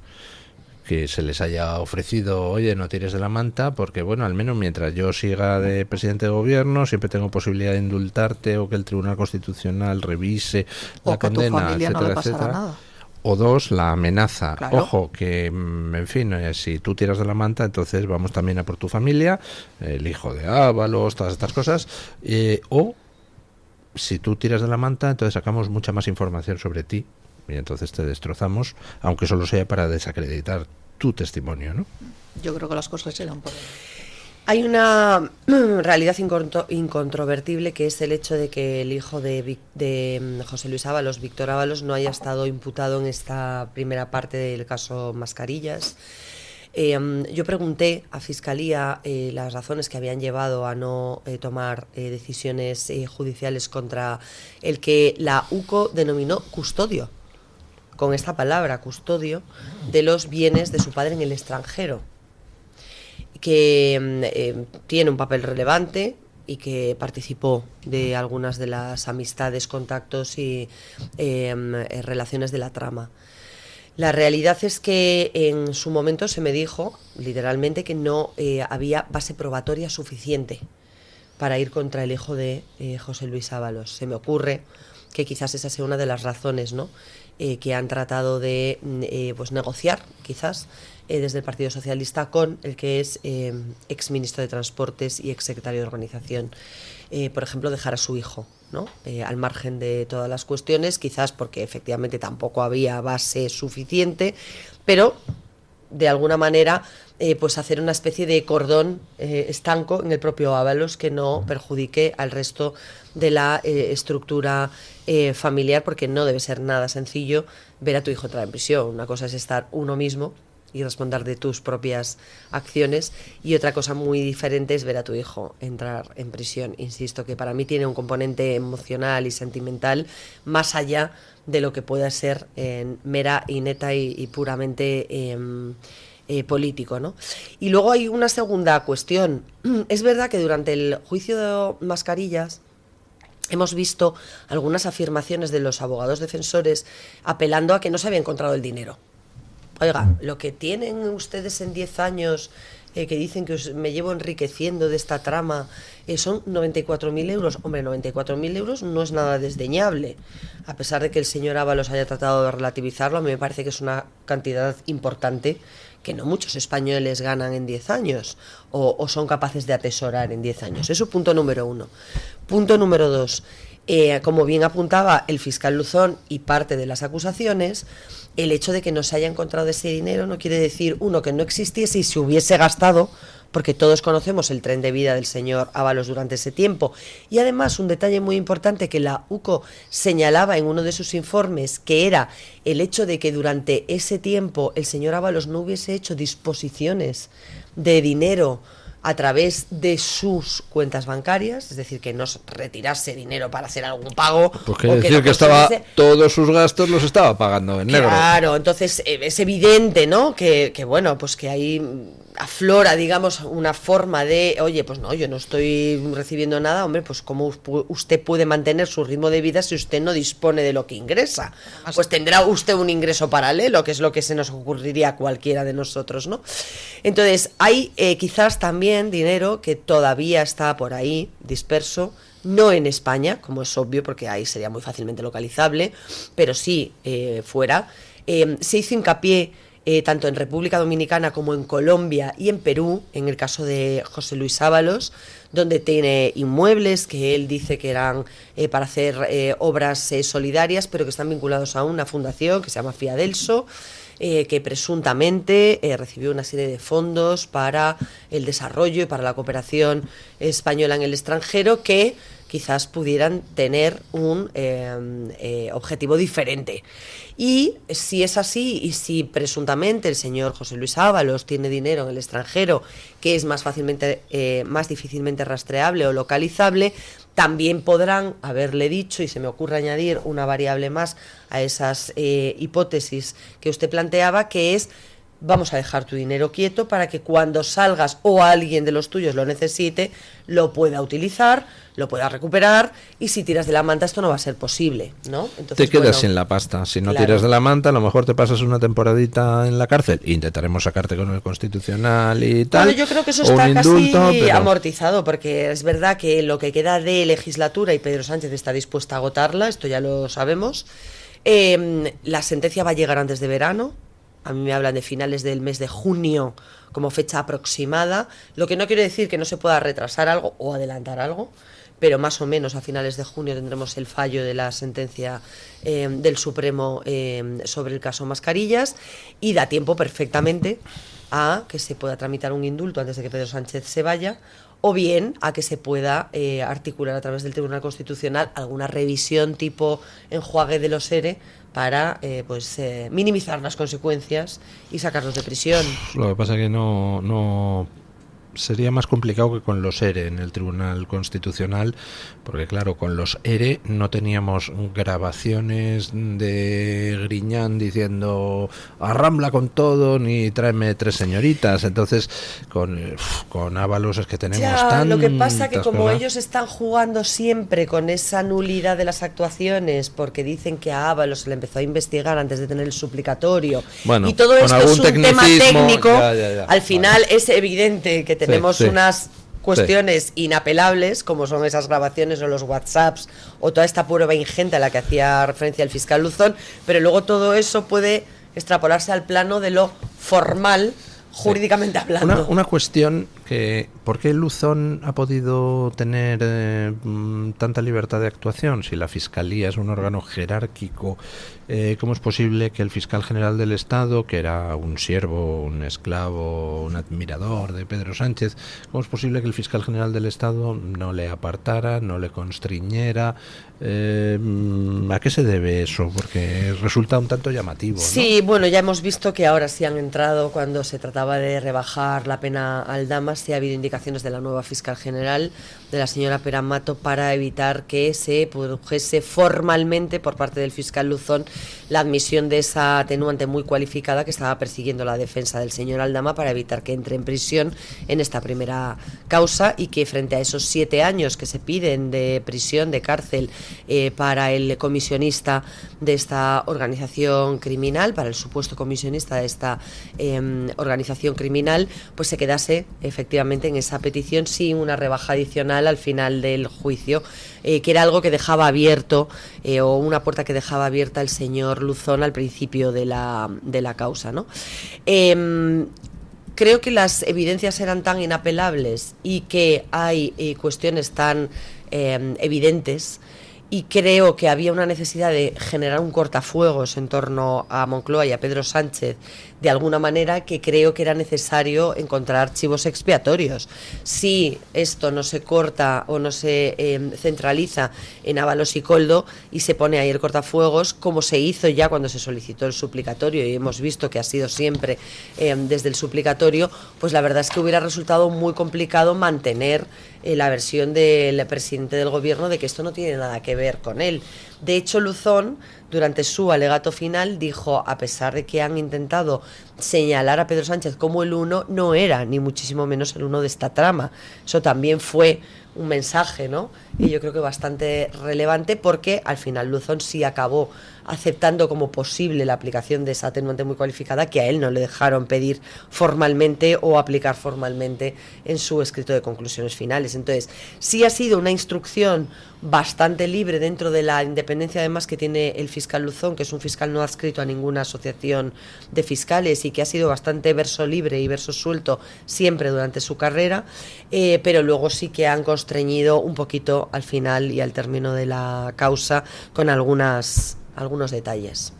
que se les haya ofrecido, oye, no tires de la manta, porque bueno, al menos mientras yo siga de presidente de gobierno, siempre tengo posibilidad de indultarte, o que el Tribunal Constitucional revise la condena, o que a tu familia etcétera, no le pasará etcétera. Nada. O dos, la amenaza. Claro. Ojo, que en fin, si tú tiras de la manta, entonces vamos también a por tu familia, el hijo de Ábalos, todas estas cosas. O si tú tiras de la manta, entonces sacamos mucha más información sobre ti y entonces te destrozamos, aunque solo sea para desacreditar tu testimonio, ¿no? Yo creo que las cosas serán por ahí. Hay una realidad incontrovertible, que es el hecho de que el hijo de José Luis Ábalos, Víctor Ábalos, no haya estado imputado en esta primera parte del caso Mascarillas. Yo pregunté a Fiscalía las razones que habían llevado a no tomar decisiones judiciales contra el que la UCO denominó custodio, con esta palabra, custodio, de los bienes de su padre en el extranjero, que tiene un papel relevante y que participó de algunas de las amistades, contactos y relaciones de la trama. La realidad es que en su momento se me dijo, literalmente, que no había base probatoria suficiente para ir contra el hijo de José Luis Ábalos. Se me ocurre que quizás esa sea una de las razones, ¿no?, que han tratado de pues negociar, quizás, desde el Partido Socialista con el que es exministro de Transportes y exsecretario de Organización. Por ejemplo, dejar a su hijo, ¿no?, al margen de todas las cuestiones, quizás porque efectivamente tampoco había base suficiente, pero de alguna manera pues hacer una especie de cordón estanco en el propio Ábalos que no perjudique al resto de la estructura familiar, porque no debe ser nada sencillo ver a tu hijo entrar en prisión. Una cosa es estar uno mismo y responder de tus propias acciones, y otra cosa muy diferente es ver a tu hijo entrar en prisión. Insisto que para mí tiene un componente emocional y sentimental más allá de lo que pueda ser mera y neta y puramente político, ¿no? Y luego hay una segunda cuestión. Es verdad que durante el juicio de Mascarillas hemos visto algunas afirmaciones de los abogados defensores apelando a que no se había encontrado el dinero. Oiga, lo que tienen ustedes en 10 años, que dicen que me llevo enriqueciendo de esta trama, son 94.000 euros. Hombre, 94.000 euros no es nada desdeñable. A pesar de que el señor Ábalos haya tratado de relativizarlo, a mí me parece que es una cantidad importante que no muchos españoles ganan en 10 años o son capaces de atesorar en 10 años. Eso, punto número uno. Punto número dos, como bien apuntaba el fiscal Luzón y parte de las acusaciones, el hecho de que no se haya encontrado ese dinero no quiere decir, uno, que no existiese y se hubiese gastado, porque todos conocemos el tren de vida del señor Ábalos durante ese tiempo. Y además, un detalle muy importante que la UCO señalaba en uno de sus informes, que era el hecho de que durante ese tiempo el señor Ábalos no hubiese hecho disposiciones de dinero a través de sus cuentas bancarias, es decir, que no retirase dinero para hacer algún pago. Pues quiere decir que estaba, todos sus gastos los estaba pagando en negro. Claro, entonces es evidente, ¿no?, que bueno, pues que ahí aflora, digamos, una forma de, oye, pues no, yo no estoy recibiendo nada, hombre, pues cómo usted puede mantener su ritmo de vida si usted no dispone de lo que ingresa. Pues tendrá usted un ingreso paralelo, que es lo que se nos ocurriría a cualquiera de nosotros, ¿no? Entonces, hay quizás también dinero que todavía está por ahí disperso, no en España, como es obvio, porque ahí sería muy fácilmente localizable, pero sí fuera. Se hizo hincapié tanto en República Dominicana como en Colombia y en Perú, en el caso de José Luis Ábalos, donde tiene inmuebles que él dice que eran para hacer obras solidarias, pero que están vinculados a una fundación que se llama Fiadelso, que presuntamente recibió una serie de fondos para el desarrollo y para la cooperación española en el extranjero, que quizás pudieran tener un objetivo diferente. Y si es así, y si presuntamente el señor José Luis Ábalos tiene dinero en el extranjero, que es más difícilmente rastreable o localizable, también podrán haberle dicho, y se me ocurre añadir una variable más a esas hipótesis que usted planteaba, que es: vamos a dejar tu dinero quieto para que cuando salgas o alguien de los tuyos lo necesite, lo pueda utilizar, lo pueda recuperar, y si tiras de la manta esto no va a ser posible, ¿no? Entonces, te quedas sin la pasta. Si no tiras de la manta, a lo mejor te pasas una temporadita en la cárcel. Intentaremos sacarte con el Constitucional y tal. Bueno, yo creo que eso está casi amortizado, porque es verdad que lo que queda de legislatura, y Pedro Sánchez está dispuesta a agotarla, esto ya lo sabemos, la sentencia va a llegar antes de verano. A mí me hablan de finales del mes de junio como fecha aproximada, lo que no quiere decir que no se pueda retrasar algo o adelantar algo, pero más o menos a finales de junio tendremos el fallo de la sentencia del Supremo sobre el caso Mascarillas, y da tiempo perfectamente a que se pueda tramitar un indulto antes de que Pedro Sánchez se vaya, o bien a que se pueda articular a través del Tribunal Constitucional alguna revisión tipo enjuague de los ERE para minimizar las consecuencias y sacarlos de prisión. Lo que pasa es que no sería más complicado que con los ERE en el Tribunal Constitucional, porque claro, con los ERE no teníamos grabaciones de Griñán diciendo arrambla con todo, ni tráeme 3 señoritas. Entonces con Ábalos es que tenemos tantas. Lo que pasa que como cosas. ellos están jugando siempre con esa nulidad de las actuaciones, porque dicen que a Ábalos se le empezó a investigar antes de tener el suplicatorio, bueno, y todo esto es un tema técnico, ya. al final es evidente que tenemos unas cuestiones inapelables, como son esas grabaciones o los WhatsApps o toda esta prueba ingente a la que hacía referencia el fiscal Luzón, pero luego todo eso puede extrapolarse al plano de lo formal, jurídicamente hablando. Una cuestión que, ¿por qué Luzón ha podido tener tanta libertad de actuación? Si la Fiscalía es un órgano jerárquico, ¿cómo es posible que el fiscal general del Estado, que era un siervo, un esclavo, un admirador de Pedro Sánchez, cómo es posible que el fiscal general del Estado no le apartara, no le constriñera? ¿A qué se debe eso? Porque resulta un tanto llamativo, ¿no? Sí, bueno, ya hemos visto que ahora sí han entrado, cuando se trataba de rebajar la pena al Damas, sí ha habido indicaciones de la nueva fiscal general, de la señora Pera Mato, para evitar que se produjese formalmente por parte del fiscal Luzón la admisión de esa atenuante muy cualificada que estaba persiguiendo la defensa del señor Aldama, para evitar que entre en prisión en esta primera causa, y que frente a esos 7 años que se piden de prisión, de cárcel, para el comisionista de esta organización criminal, para el supuesto comisionista de esta organización criminal, pues se quedase efectivamente en esa petición sin una rebaja adicional al final del juicio, que era algo que dejaba abierto, o una puerta que dejaba abierta el señor Luzón al principio de la causa, ¿no? Creo que las evidencias eran tan inapelables y que hay cuestiones tan evidentes, y creo que había una necesidad de generar un cortafuegos en torno a Moncloa y a Pedro Sánchez, de alguna manera, que creo que era necesario encontrar chivos expiatorios. Si esto no se corta o no se centraliza en Ábalos y Koldo y se pone ahí el cortafuegos, como se hizo ya cuando se solicitó el suplicatorio, y hemos visto que ha sido siempre desde el suplicatorio, pues la verdad es que hubiera resultado muy complicado mantener la versión del presidente del gobierno de que esto no tiene nada que ver con él. De hecho, Luzón, durante su alegato final, dijo, a pesar de que han intentado señalar a Pedro Sánchez como el uno, no era ni muchísimo menos el uno de esta trama. Eso también fue un mensaje, ¿no? Y yo creo que bastante relevante, porque al final Luzón sí acabó aceptando como posible la aplicación de esa atenuante muy cualificada, que a él no le dejaron pedir formalmente o aplicar formalmente en su escrito de conclusiones finales. Entonces, sí ha sido una instrucción bastante libre dentro de la independencia además que tiene el fiscal Luzón, que es un fiscal no adscrito a ninguna asociación de fiscales y que ha sido bastante verso libre y verso suelto siempre durante su carrera, pero luego sí que han constreñido un poquito al final y al término de la causa con algunos detalles.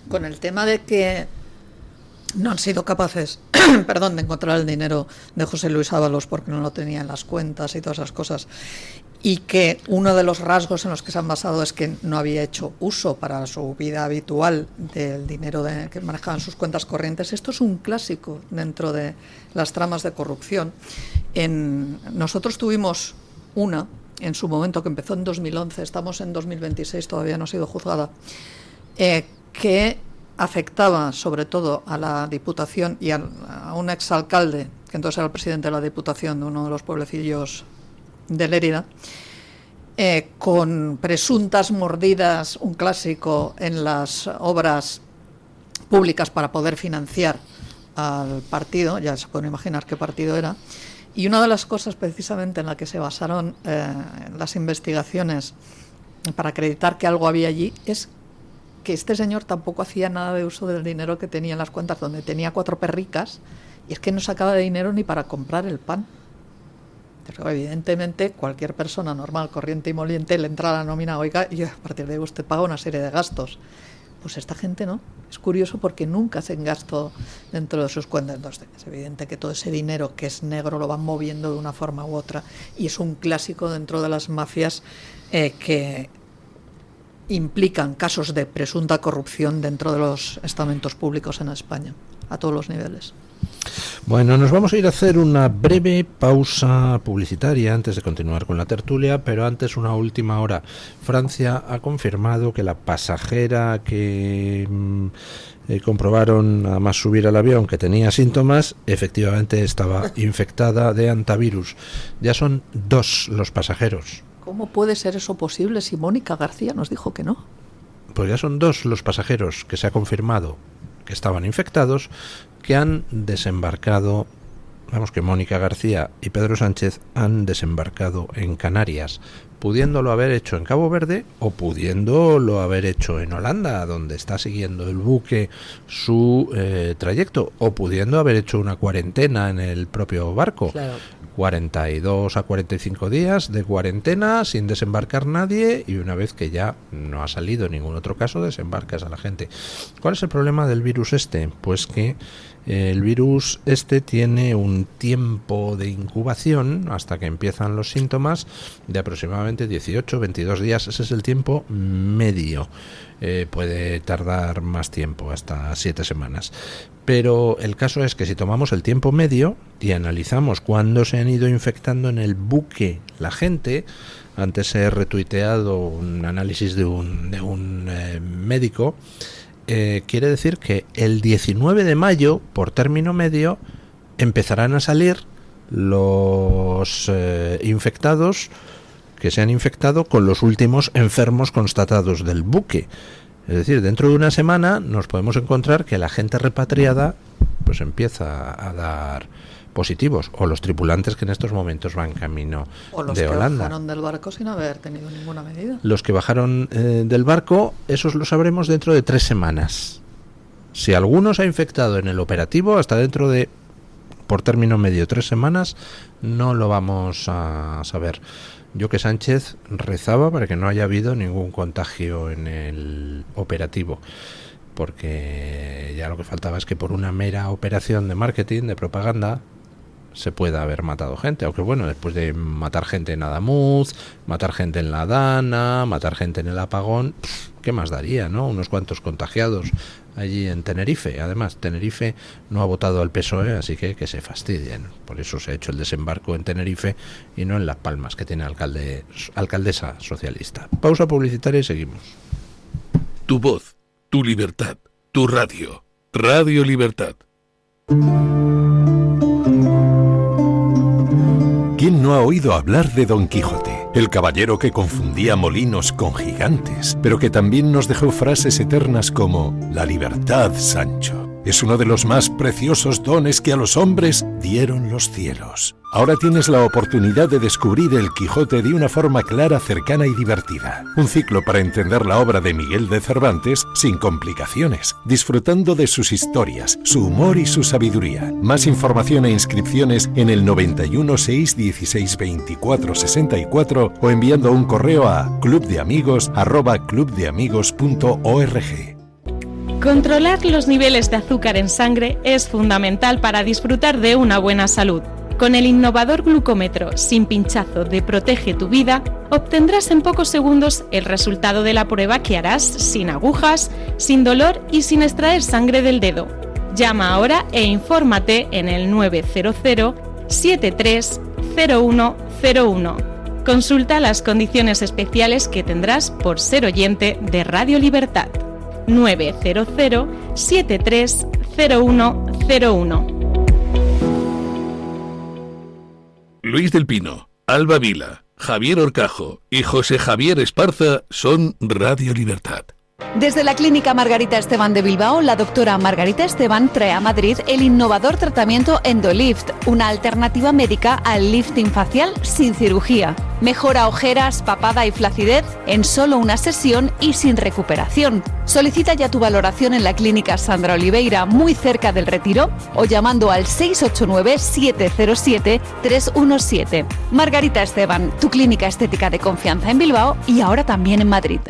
Con el tema de que no han sido capaces de encontrar el dinero de José Luis Ábalos porque no lo tenía en las cuentas y todas esas cosas, y que uno de los rasgos en los que se han basado es que no había hecho uso para su vida habitual del dinero que manejaban sus cuentas corrientes. Esto es un clásico dentro de las tramas de corrupción. Nosotros tuvimos una en su momento que empezó en 2011, estamos en 2026, todavía no ha sido juzgada, que afectaba sobre todo a la Diputación y a un exalcalde, que entonces era el presidente de la Diputación de uno de los pueblecillos de Lérida, con presuntas mordidas, un clásico en las obras públicas para poder financiar al partido, ya se pueden imaginar qué partido era. Y una de las cosas precisamente en la que se basaron las investigaciones para acreditar que algo había allí es que este señor tampoco hacía nada de uso del dinero que tenía en las cuentas, donde tenía 4 perricas, y es que no sacaba de dinero ni para comprar el pan. Pero evidentemente cualquier persona normal, corriente y moliente le entra a la nómina, oiga, y a partir de ahí usted paga una serie de gastos. Pues esta gente no. Es curioso porque nunca hacen gasto dentro de sus cuentas. Entonces es evidente que todo ese dinero que es negro lo van moviendo de una forma u otra, y es un clásico dentro de las mafias que implican casos de presunta corrupción dentro de los estamentos públicos en España, a todos los niveles. Bueno, nos vamos a ir a hacer una breve pausa publicitaria antes de continuar con la tertulia, pero antes una última hora. Francia ha confirmado que la pasajera que comprobaron nada más subir al avión que tenía síntomas, efectivamente estaba infectada de hantavirus. Ya son 2 los pasajeros. ¿Cómo puede ser eso posible si Mónica García nos dijo que no? Pues ya son 2 los pasajeros que se ha confirmado que estaban infectados, que han desembarcado, vamos, que Mónica García y Pedro Sánchez han desembarcado en Canarias, pudiéndolo haber hecho en Cabo Verde o pudiéndolo haber hecho en Holanda, donde está siguiendo el buque su trayecto, o pudiendo haber hecho una cuarentena en el propio barco. Claro. 42 a 45 días de cuarentena sin desembarcar nadie, y una vez que ya no ha salido ningún otro caso, desembarcas a la gente. ¿Cuál es el problema del virus este? Pues que el virus este tiene un tiempo de incubación hasta que empiezan los síntomas de aproximadamente 18, 22 días. Ese es el tiempo medio. Puede tardar más tiempo, hasta 7 semanas. Pero el caso es que si tomamos el tiempo medio y analizamos cuándo se han ido infectando en el buque la gente, antes he retuiteado un análisis de un médico, quiere decir que el 19 de mayo, por término medio, empezarán a salir los infectados que se han infectado con los últimos enfermos constatados del buque. Es decir, dentro de una semana nos podemos encontrar que la gente repatriada pues empieza a dar positivos, o los tripulantes que en estos momentos van camino o los de que Holanda. bajaron del barco sin haber tenido ninguna medida. Los que bajaron del barco, esos lo sabremos dentro de 3 semanas. Si alguno se ha infectado en el operativo, hasta dentro de, por término medio, 3 semanas, no lo vamos a saber. Yo que Sánchez rezaba para que no haya habido ningún contagio en el operativo, porque ya lo que faltaba es que por una mera operación de marketing, de propaganda, se pueda haber matado gente. Aunque bueno, después de matar gente en Adamuz, matar gente en La Dana, matar gente en el Apagón, ¿qué más daría, no? Unos cuantos contagiados allí en Tenerife. Además, Tenerife no ha votado al PSOE, así que se fastidien. Por eso se ha hecho el desembarco en Tenerife y no en Las Palmas, que tiene alcaldesa socialista. Pausa publicitaria y seguimos. Tu voz, tu libertad, tu radio. Radio Libertad. ¿Quién no ha oído hablar de Don Quijote? El caballero que confundía molinos con gigantes, pero que también nos dejó frases eternas como: la libertad, Sancho, es uno de los más preciosos dones que a los hombres dieron los cielos. Ahora tienes la oportunidad de descubrir el Quijote de una forma clara, cercana y divertida. Un ciclo para entender la obra de Miguel de Cervantes sin complicaciones, disfrutando de sus historias, su humor y su sabiduría. Más información e inscripciones en el 91 616 24 64 o enviando un correo a clubdeamigos@clubdeamigos.org. Controlar los niveles de azúcar en sangre es fundamental para disfrutar de una buena salud. Con el innovador glucómetro sin pinchazo de Protege tu Vida, obtendrás en pocos segundos el resultado de la prueba que harás sin agujas, sin dolor y sin extraer sangre del dedo. Llama ahora e infórmate en el 900 73 0101. Consulta las condiciones especiales que tendrás por ser oyente de Radio Libertad. 900 73 0101. Luis del Pino, Alba Vila, Javier Horcajo y José Javier Esparza son Radio Libertad. Desde la Clínica Margarita Esteban de Bilbao, la doctora Margarita Esteban trae a Madrid el innovador tratamiento Endolift, una alternativa médica al lifting facial sin cirugía. Mejora ojeras, papada y flacidez en solo una sesión y sin recuperación. Solicita ya tu valoración en la Clínica Sandra Oliveira, muy cerca del Retiro, o llamando al 689-707-317. Margarita Esteban, tu clínica estética de confianza en Bilbao y ahora también en Madrid.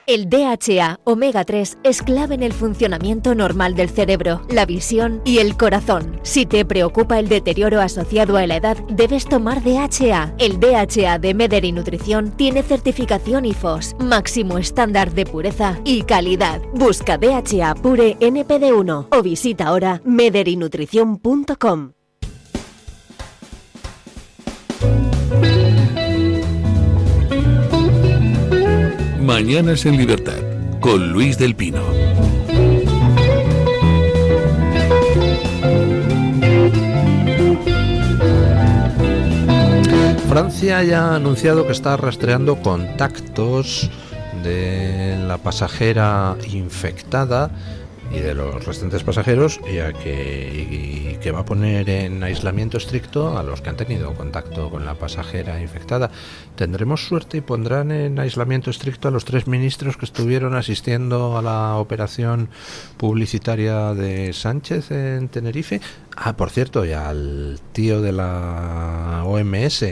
El DHA omega 3 es clave en el funcionamiento normal del cerebro, la visión y el corazón. Si te preocupa el deterioro asociado a la edad, debes tomar DHA. El DHA de Mederi Nutrición tiene certificación IFOS, máximo estándar de pureza y calidad. Busca DHA Pure NPD1 o visita ahora mederinutrición.com. Mañanas en Libertad, con Luis del Pino. Francia ya ha anunciado que está rastreando contactos de la pasajera infectada y de los restantes pasajeros, y que va a poner en aislamiento estricto a los que han tenido contacto con la pasajera infectada. ¿Tendremos suerte y pondrán en aislamiento estricto a los 3 ministros que estuvieron asistiendo a la operación publicitaria de Sánchez en Tenerife? Ah, por cierto, y al tío de la OMS,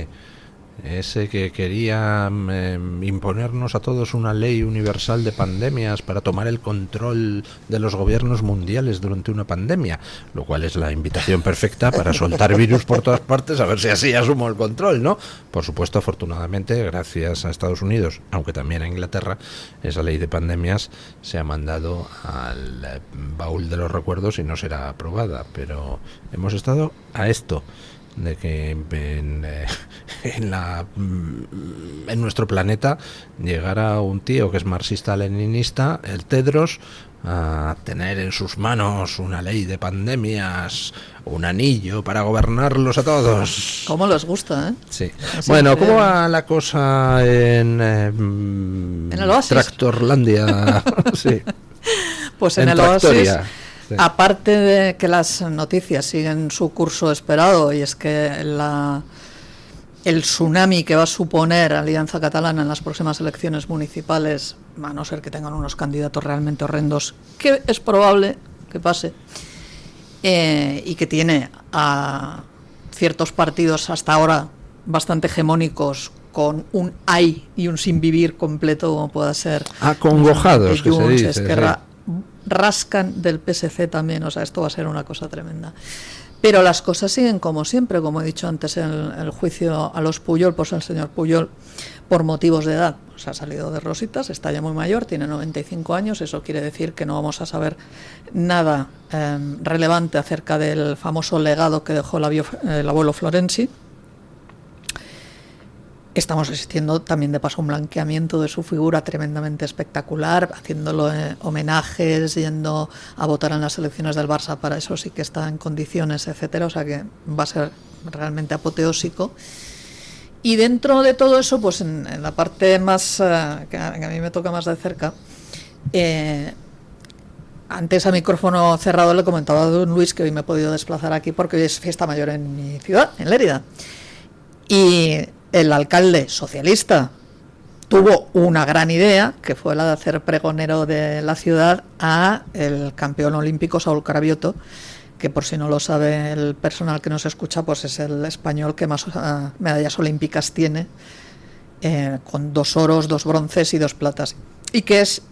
ese que quería imponernos a todos una ley universal de pandemias para tomar el control de los gobiernos mundiales durante una pandemia, lo cual es la invitación perfecta para soltar virus por todas partes, a ver si así asumo el control, ¿no? Por supuesto, afortunadamente, gracias a Estados Unidos, aunque también a Inglaterra, esa ley de pandemias se ha mandado al baúl de los recuerdos y no será aprobada, pero hemos estado a esto de que en nuestro planeta llegara un tío que es marxista-leninista, el Tedros, a tener en sus manos una ley de pandemias, un anillo para gobernarlos a todos. ¿Cómo les gusta, eh? Sí. Bueno, ¿cómo va la cosa en el Oasis? Tractorlandia? Sí. Pues en el Oasis, sí. Aparte de que las noticias siguen su curso esperado, y es que el tsunami que va a suponer Alianza Catalana en las próximas elecciones municipales, a no ser que tengan unos candidatos realmente horrendos, que es probable que pase, y que tiene a ciertos partidos hasta ahora bastante hegemónicos con un ay y un sin vivir completo, como pueda ser acongojados, que se dice, Esquerra, rascan del PSC también, o sea, esto va a ser una cosa tremenda. Pero las cosas siguen como siempre, como he dicho antes en el juicio a los Pujol, pues el señor Pujol, por motivos de edad, pues ha salido de rositas, está ya muy mayor, tiene 95 años, eso quiere decir que no vamos a saber nada relevante acerca del famoso legado que dejó el abuelo Florenzi. Estamos asistiendo también de paso a un blanqueamiento de su figura tremendamente espectacular, haciéndole homenajes, yendo a votar en las elecciones del Barça, para eso sí que está en condiciones, etcétera, o sea que va a ser realmente apoteósico. Y dentro de todo eso, pues en la parte más que a mí me toca más de cerca, antes a micrófono cerrado le comentaba a don Luis que hoy me he podido desplazar aquí porque hoy es fiesta mayor en mi ciudad, en Lérida, y el alcalde socialista tuvo una gran idea, que fue la de hacer pregonero de la ciudad a el campeón olímpico Saúl Carabiotto, que por si no lo sabe el personal que nos escucha, pues es el español que más medallas olímpicas tiene, con 2 oros, 2 bronces y 2 platas, y que es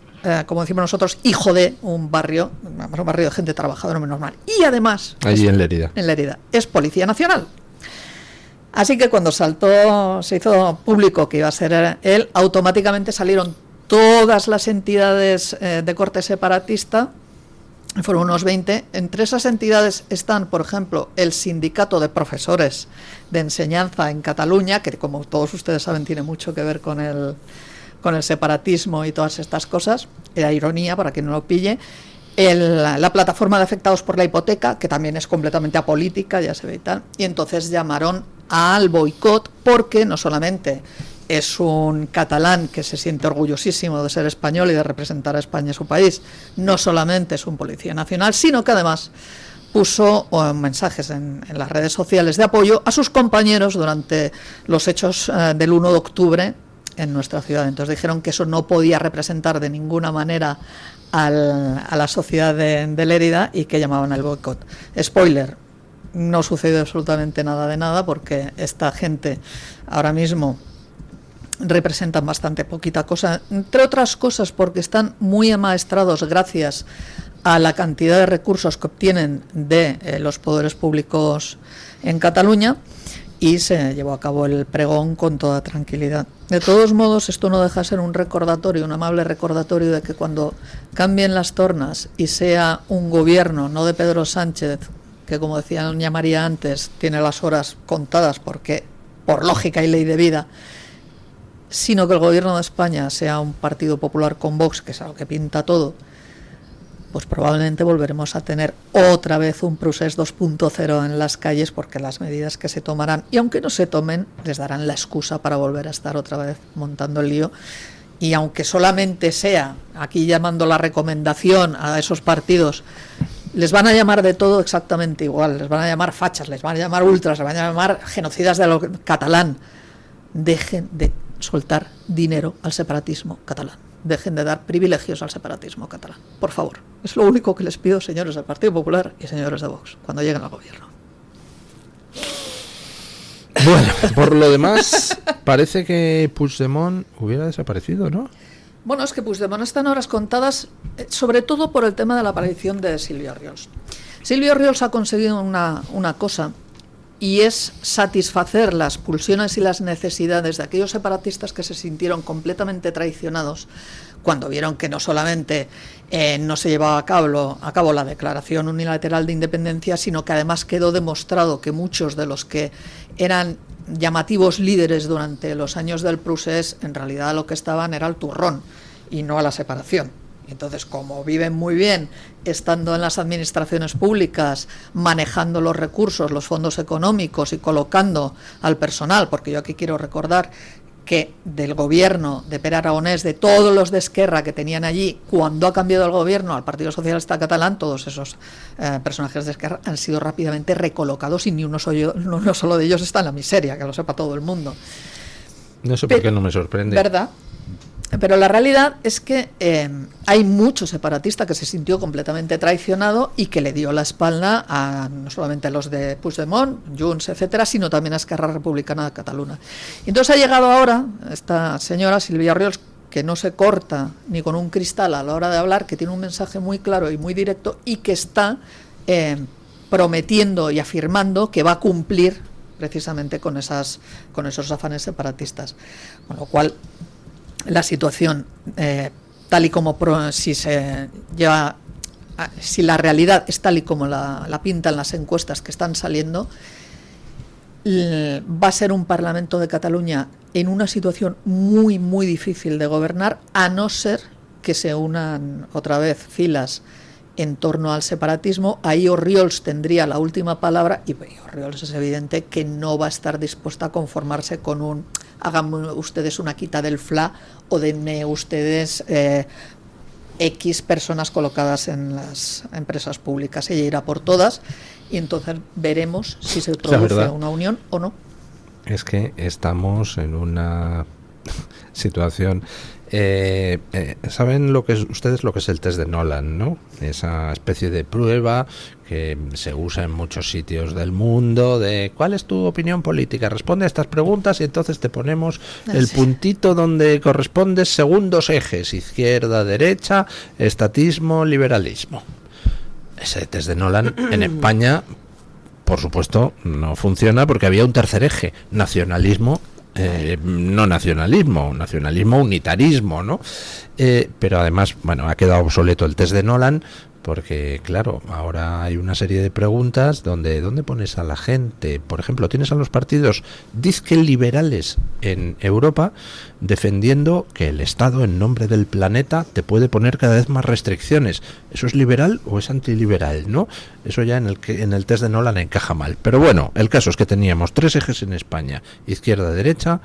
como decimos nosotros, hijo de un barrio de gente trabajadora muy normal. Y además, allí en Lérida. En Lérida, es Policía Nacional. Así que cuando se hizo público que iba a ser él, automáticamente salieron todas las entidades de corte separatista, fueron unos 20. Entre esas entidades están, por ejemplo, el Sindicato de Profesores de Enseñanza en Cataluña, que como todos ustedes saben tiene mucho que ver con el separatismo y todas estas cosas, era ironía para quien no lo pille. La plataforma de afectados por la hipoteca, que también es completamente apolítica, ya se ve y tal, y entonces llamaron al boicot porque no solamente es un catalán que se siente orgullosísimo de ser español y de representar a España, su país, no solamente es un policía nacional, sino que además puso mensajes en las redes sociales de apoyo a sus compañeros durante los hechos del 1 de octubre en nuestra ciudad. Entonces dijeron que eso no podía representar de ninguna manera a la sociedad de Lérida y que llamaban al boicot. Spoiler, no sucedió absolutamente nada de nada porque esta gente ahora mismo representan bastante poquita cosa, entre otras cosas porque están muy amaestrados gracias a la cantidad de recursos que obtienen de los poderes públicos en Cataluña, y se llevó a cabo el pregón con toda tranquilidad. De todos modos, esto no deja de ser un recordatorio, un amable recordatorio de que cuando cambien las tornas y sea un gobierno, no de Pedro Sánchez, que como decía doña María antes, tiene las horas contadas porque por lógica y ley de vida, sino que el gobierno de España sea un partido popular con Vox, que es algo que pinta todo, pues probablemente volveremos a tener otra vez un procés 2.0 en las calles, porque las medidas que se tomarán, y aunque no se tomen, les darán la excusa para volver a estar otra vez montando el lío. Y aunque solamente sea, aquí llamando la recomendación a esos partidos, les van a llamar de todo exactamente igual, les van a llamar fachas, les van a llamar ultras, les van a llamar genocidas de lo catalán. Dejen de soltar dinero al separatismo catalán. Dejen de dar privilegios al separatismo catalán, por favor. Es lo único que les pido, señores del Partido Popular y señores de Vox, cuando lleguen al gobierno. Bueno, por lo demás, parece que Puigdemont hubiera desaparecido, ¿no? Bueno, es que Puigdemont está en horas contadas, sobre todo por el tema de la aparición de Silvio Orriols. Silvio Orriols ha conseguido una cosa, y es satisfacer las pulsiones y las necesidades de aquellos separatistas que se sintieron completamente traicionados cuando vieron que no solamente no se llevaba a cabo la declaración unilateral de independencia, sino que además quedó demostrado que muchos de los que eran llamativos líderes durante los años del Procés, en realidad lo que estaban era al turrón y no a la separación. Entonces, como viven muy bien estando en las administraciones públicas, manejando los recursos, los fondos económicos y colocando al personal, porque yo aquí quiero recordar que del gobierno de Pere Aragonés, de todos los de Esquerra que tenían allí, cuando ha cambiado el gobierno al Partido Socialista Catalán, todos esos personajes de Esquerra han sido rápidamente recolocados y ni uno solo de ellos está en la miseria, que lo sepa todo el mundo. No sé por qué no me sorprende. ¿Verdad? Pero la realidad es que hay mucho separatista que se sintió completamente traicionado y que le dio la espalda a no solamente a los de Puigdemont, Junts, etcétera, sino también a Esquerra Republicana de Cataluña. Y entonces ha llegado ahora esta señora Silvia Orriols, que no se corta ni con un cristal a la hora de hablar, que tiene un mensaje muy claro y muy directo y que está prometiendo y afirmando que va a cumplir precisamente con esos afanes separatistas. Con lo cual, la situación, tal y como si la realidad es tal y como la pintan las encuestas que están saliendo, va a ser un Parlamento de Cataluña en una situación muy, muy difícil de gobernar, a no ser que se unan otra vez filas en torno al separatismo. Ahí Orriols tendría la última palabra, y Orriols es evidente que no va a estar dispuesta a conformarse con un hagan ustedes una quita del FLA o denme ustedes X personas colocadas en las empresas públicas. Ella irá por todas y entonces veremos si se produce una unión o no. Es que estamos en una situación ¿Saben ustedes lo que es el test de Nolan, ¿no? Esa especie de prueba que se usa en muchos sitios del mundo de ¿cuál es tu opinión política? Responde a estas preguntas y entonces te ponemos el puntito donde correspondes según dos ejes: izquierda, derecha, estatismo, liberalismo. Ese test de Nolan en España, por supuesto, no funciona porque había un tercer eje: nacionalismo. No nacionalismo, unitarismo, ¿no? Pero además, bueno, ha quedado obsoleto el test de Nolan porque, claro, ahora hay una serie de preguntas ¿dónde pones a la gente? Por ejemplo, tienes a los partidos disque liberales en Europa defendiendo que el Estado, en nombre del planeta, te puede poner cada vez más restricciones. ¿Eso es liberal o es antiliberal, no? Eso ya en el test de Nolan encaja mal. Pero bueno, el caso es que teníamos 3 ejes en España: izquierda, derecha,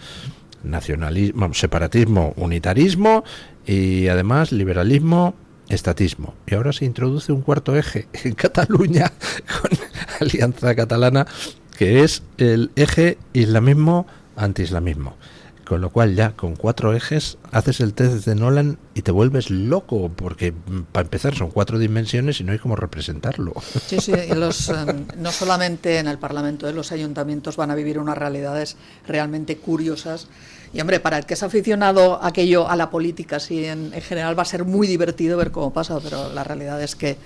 nacionalismo, separatismo, unitarismo y además liberalismo, estatismo. Y ahora se introduce un cuarto eje en Cataluña con Alianza Catalana, que es el eje islamismo-antiislamismo. Con lo cual ya con 4 ejes haces el test de Nolan y te vuelves loco, porque para empezar son 4 dimensiones y no hay cómo representarlo. Sí, no solamente en el Parlamento, los ayuntamientos van a vivir unas realidades realmente curiosas. Y hombre, para el que es aficionado a la política, sí, en general va a ser muy divertido ver cómo pasa, pero la realidad es que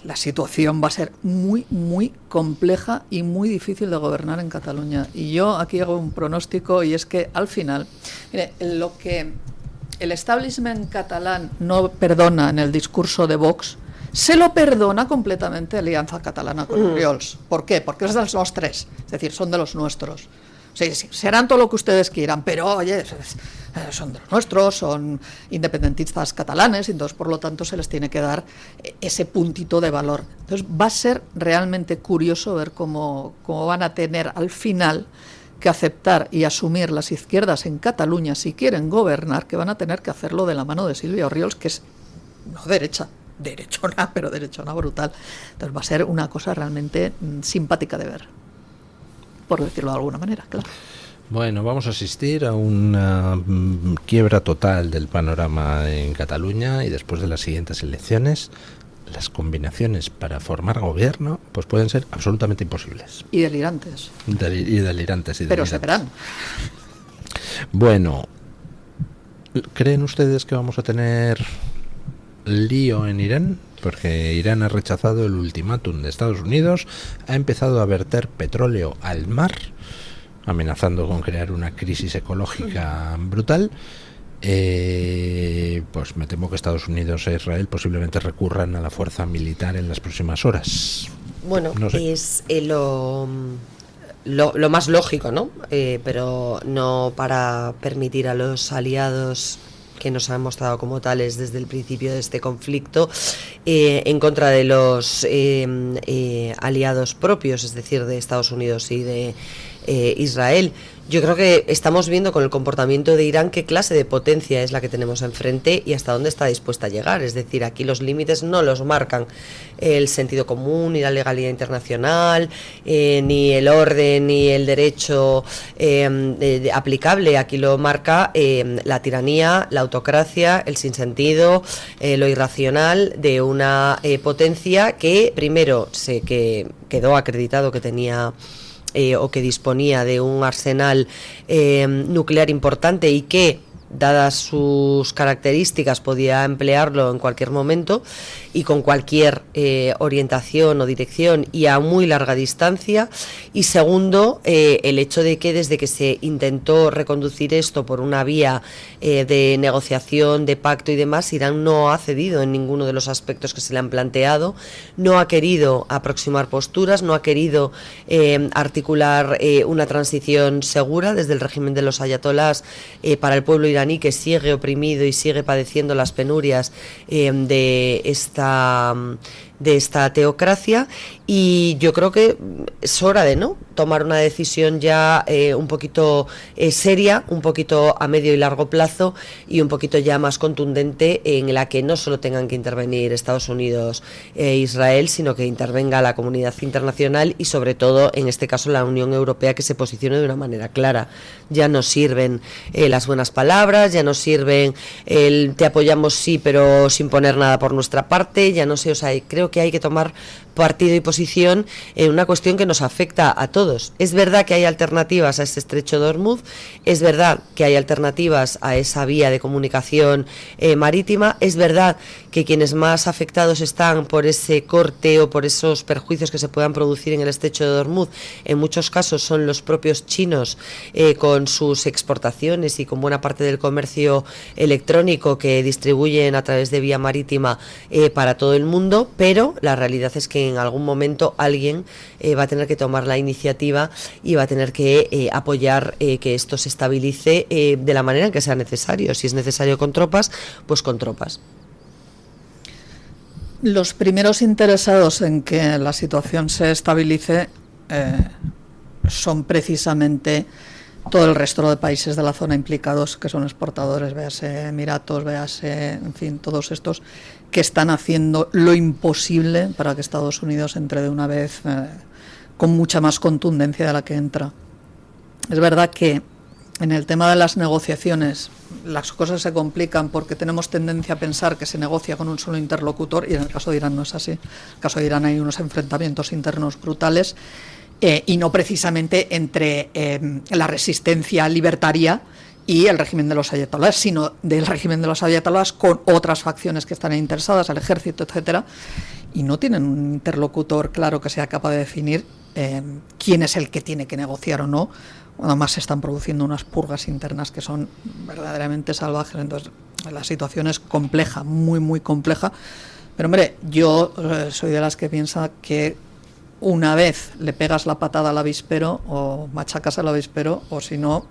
la situación va a ser muy, muy compleja y muy difícil de gobernar en Cataluña. Y yo aquí hago un pronóstico, y es que al final, mire, lo que el establishment catalán no perdona en el discurso de Vox, se lo perdona completamente Alianza Catalana con Oriols. ¿Por qué? Porque es de los nostres, es decir, son de los nuestros. Sí, serán todo lo que ustedes quieran, pero oye, son de los nuestros, son independentistas catalanes, y entonces por lo tanto se les tiene que dar ese puntito de valor. Entonces va a ser realmente curioso ver cómo van a tener al final que aceptar y asumir las izquierdas en Cataluña, si quieren gobernar, que van a tener que hacerlo de la mano de Sílvia Oriols, que es no derechona, pero derechona brutal. Entonces va a ser una cosa realmente simpática de ver, por decirlo de alguna manera, claro. Bueno, vamos a asistir a una quiebra total del panorama en Cataluña, y después de las siguientes elecciones las combinaciones para formar gobierno pues pueden ser absolutamente imposibles. Y delirantes. Pero se verán. Bueno, ¿creen ustedes que vamos a tener lío en Irán? Porque Irán ha rechazado el ultimátum de Estados Unidos, ha empezado a verter petróleo al mar, amenazando con crear una crisis ecológica brutal. Pues me temo que Estados Unidos e Israel posiblemente recurran a la fuerza militar en las próximas horas. Bueno, no sé. Es lo más lógico, ¿no? Pero no para permitir a los aliados que nos han mostrado como tales desde el principio de este conflicto, en contra de los aliados propios, es decir, de Estados Unidos y de Israel. Yo creo que estamos viendo con el comportamiento de Irán qué clase de potencia es la que tenemos enfrente y hasta dónde está dispuesta a llegar. Es decir, aquí los límites no los marcan el sentido común ni la legalidad internacional, ni el orden ni el derecho aplicable. Aquí lo marca la tiranía, la autocracia, el sinsentido, lo irracional de una potencia que primero que quedó acreditado que tenía o que disponía de un arsenal nuclear importante y que, dadas sus características, podía emplearlo en cualquier momento y con cualquier orientación o dirección y a muy larga distancia. Y segundo, el hecho de que desde que se intentó reconducir esto por una vía de negociación, de pacto y demás, Irán no ha cedido en ninguno de los aspectos que se le han planteado, no ha querido aproximar posturas, no ha querido articular una transición segura desde el régimen de los ayatolás para el pueblo iraní, que sigue oprimido y sigue padeciendo las penurias de esta esta teocracia, y yo creo que es hora de tomar una decisión ya un poquito seria, un poquito a medio y largo plazo, y un poquito ya más contundente, en la que no solo tengan que intervenir Estados Unidos e Israel, sino que intervenga la comunidad internacional y sobre todo en este caso la Unión Europea, que se posicione de una manera clara. Ya no sirven las buenas palabras, ya no sirven el te apoyamos sí pero sin poner nada por nuestra parte, ya no sé, o sea, creo que hay que tomar partido y posición en una cuestión que nos afecta a todos. Es verdad que hay alternativas a este estrecho de Hormuz, es verdad que hay alternativas a esa vía de comunicación marítima, es verdad que quienes más afectados están por ese corte o por esos perjuicios que se puedan producir en el estrecho de Hormuz, en muchos casos son los propios chinos, con sus exportaciones y con buena parte del comercio electrónico que distribuyen a través de vía marítima para todo el mundo, pero la realidad es que en algún momento alguien va a tener que tomar la iniciativa y va a tener que apoyar que esto se estabilice de la manera en que sea necesario. Si es necesario con tropas, pues con tropas. Los primeros interesados en que la situación se estabilice son precisamente todo el resto de países de la zona implicados, que son exportadores, véase Emiratos, véase, en fin, todos estos que están haciendo lo imposible para que Estados Unidos entre de una vez con mucha más contundencia de la que entra. Es verdad que en el tema de las negociaciones las cosas se complican porque tenemos tendencia a pensar que se negocia con un solo interlocutor, y en el caso de Irán no es así. En el caso de Irán hay unos enfrentamientos internos brutales, y no precisamente entre la resistencia libertaria y el régimen de los ayatolás, sino del régimen de los ayatolás con otras facciones que están interesadas, el ejército, etcétera, y no tienen un interlocutor claro que sea capaz de definir quién es el que tiene que negociar o no. Además se están produciendo unas purgas internas que son verdaderamente salvajes. Entonces la situación es compleja, muy muy compleja, pero hombre, yo soy de las que piensa que una vez le pegas la patada al avispero o machacas al avispero, o si no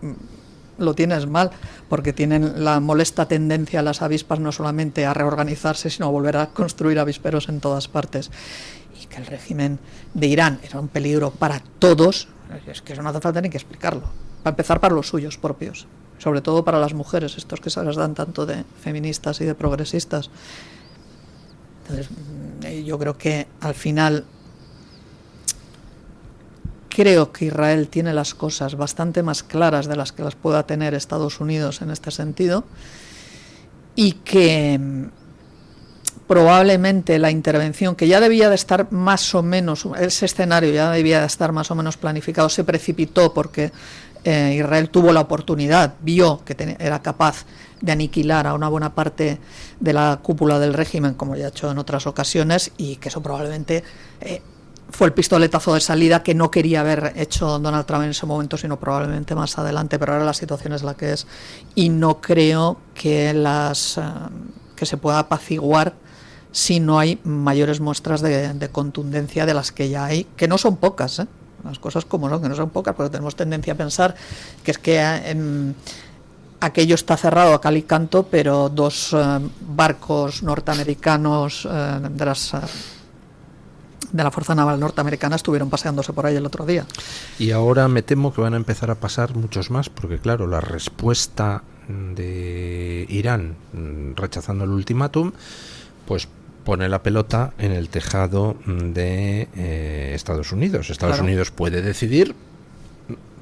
lo tienes mal, porque tienen la molesta tendencia las avispas no solamente a reorganizarse, sino a volver a construir avisperos en todas partes. Y que el régimen de Irán era un peligro para todos, es que eso no hace falta ni que explicarlo. Para empezar, para los suyos propios, sobre todo para las mujeres, estos que se les dan tanto de feministas y de progresistas. Entonces, yo creo que al final creo que Israel tiene las cosas bastante más claras de las que las pueda tener Estados Unidos en este sentido, y que probablemente la intervención, que ya debía de estar más o menos, ese escenario ya debía de estar más o menos planificado, se precipitó porque Israel tuvo la oportunidad, vio que era capaz de aniquilar a una buena parte de la cúpula del régimen, como ya ha hecho en otras ocasiones, y que eso probablemente fue el pistoletazo de salida que no quería haber hecho Donald Trump en ese momento, sino probablemente más adelante, pero ahora la situación es la que es, y no creo que que se pueda apaciguar si no hay mayores muestras de contundencia de las que ya hay, que no son pocas, las cosas como son, que no son pocas, porque tenemos tendencia a pensar que es que aquello está cerrado a cal y canto, pero dos barcos norteamericanos de la Fuerza Naval norteamericana estuvieron paseándose por ahí el otro día. Y ahora me temo que van a empezar a pasar muchos más, porque claro, la respuesta de Irán rechazando el ultimátum, pues pone la pelota en el tejado de Estados Unidos. Estados Unidos puede decidir,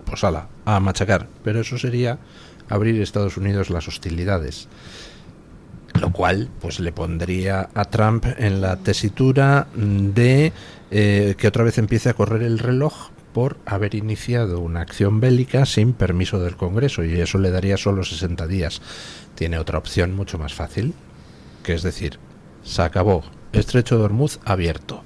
pues a machacar, pero eso sería abrir Estados Unidos las hostilidades, lo cual pues le pondría a Trump en la tesitura de que otra vez empiece a correr el reloj por haber iniciado una acción bélica sin permiso del Congreso, y eso le daría solo 60 días. Tiene otra opción mucho más fácil, que es decir, se acabó, Estrecho de Hormuz abierto,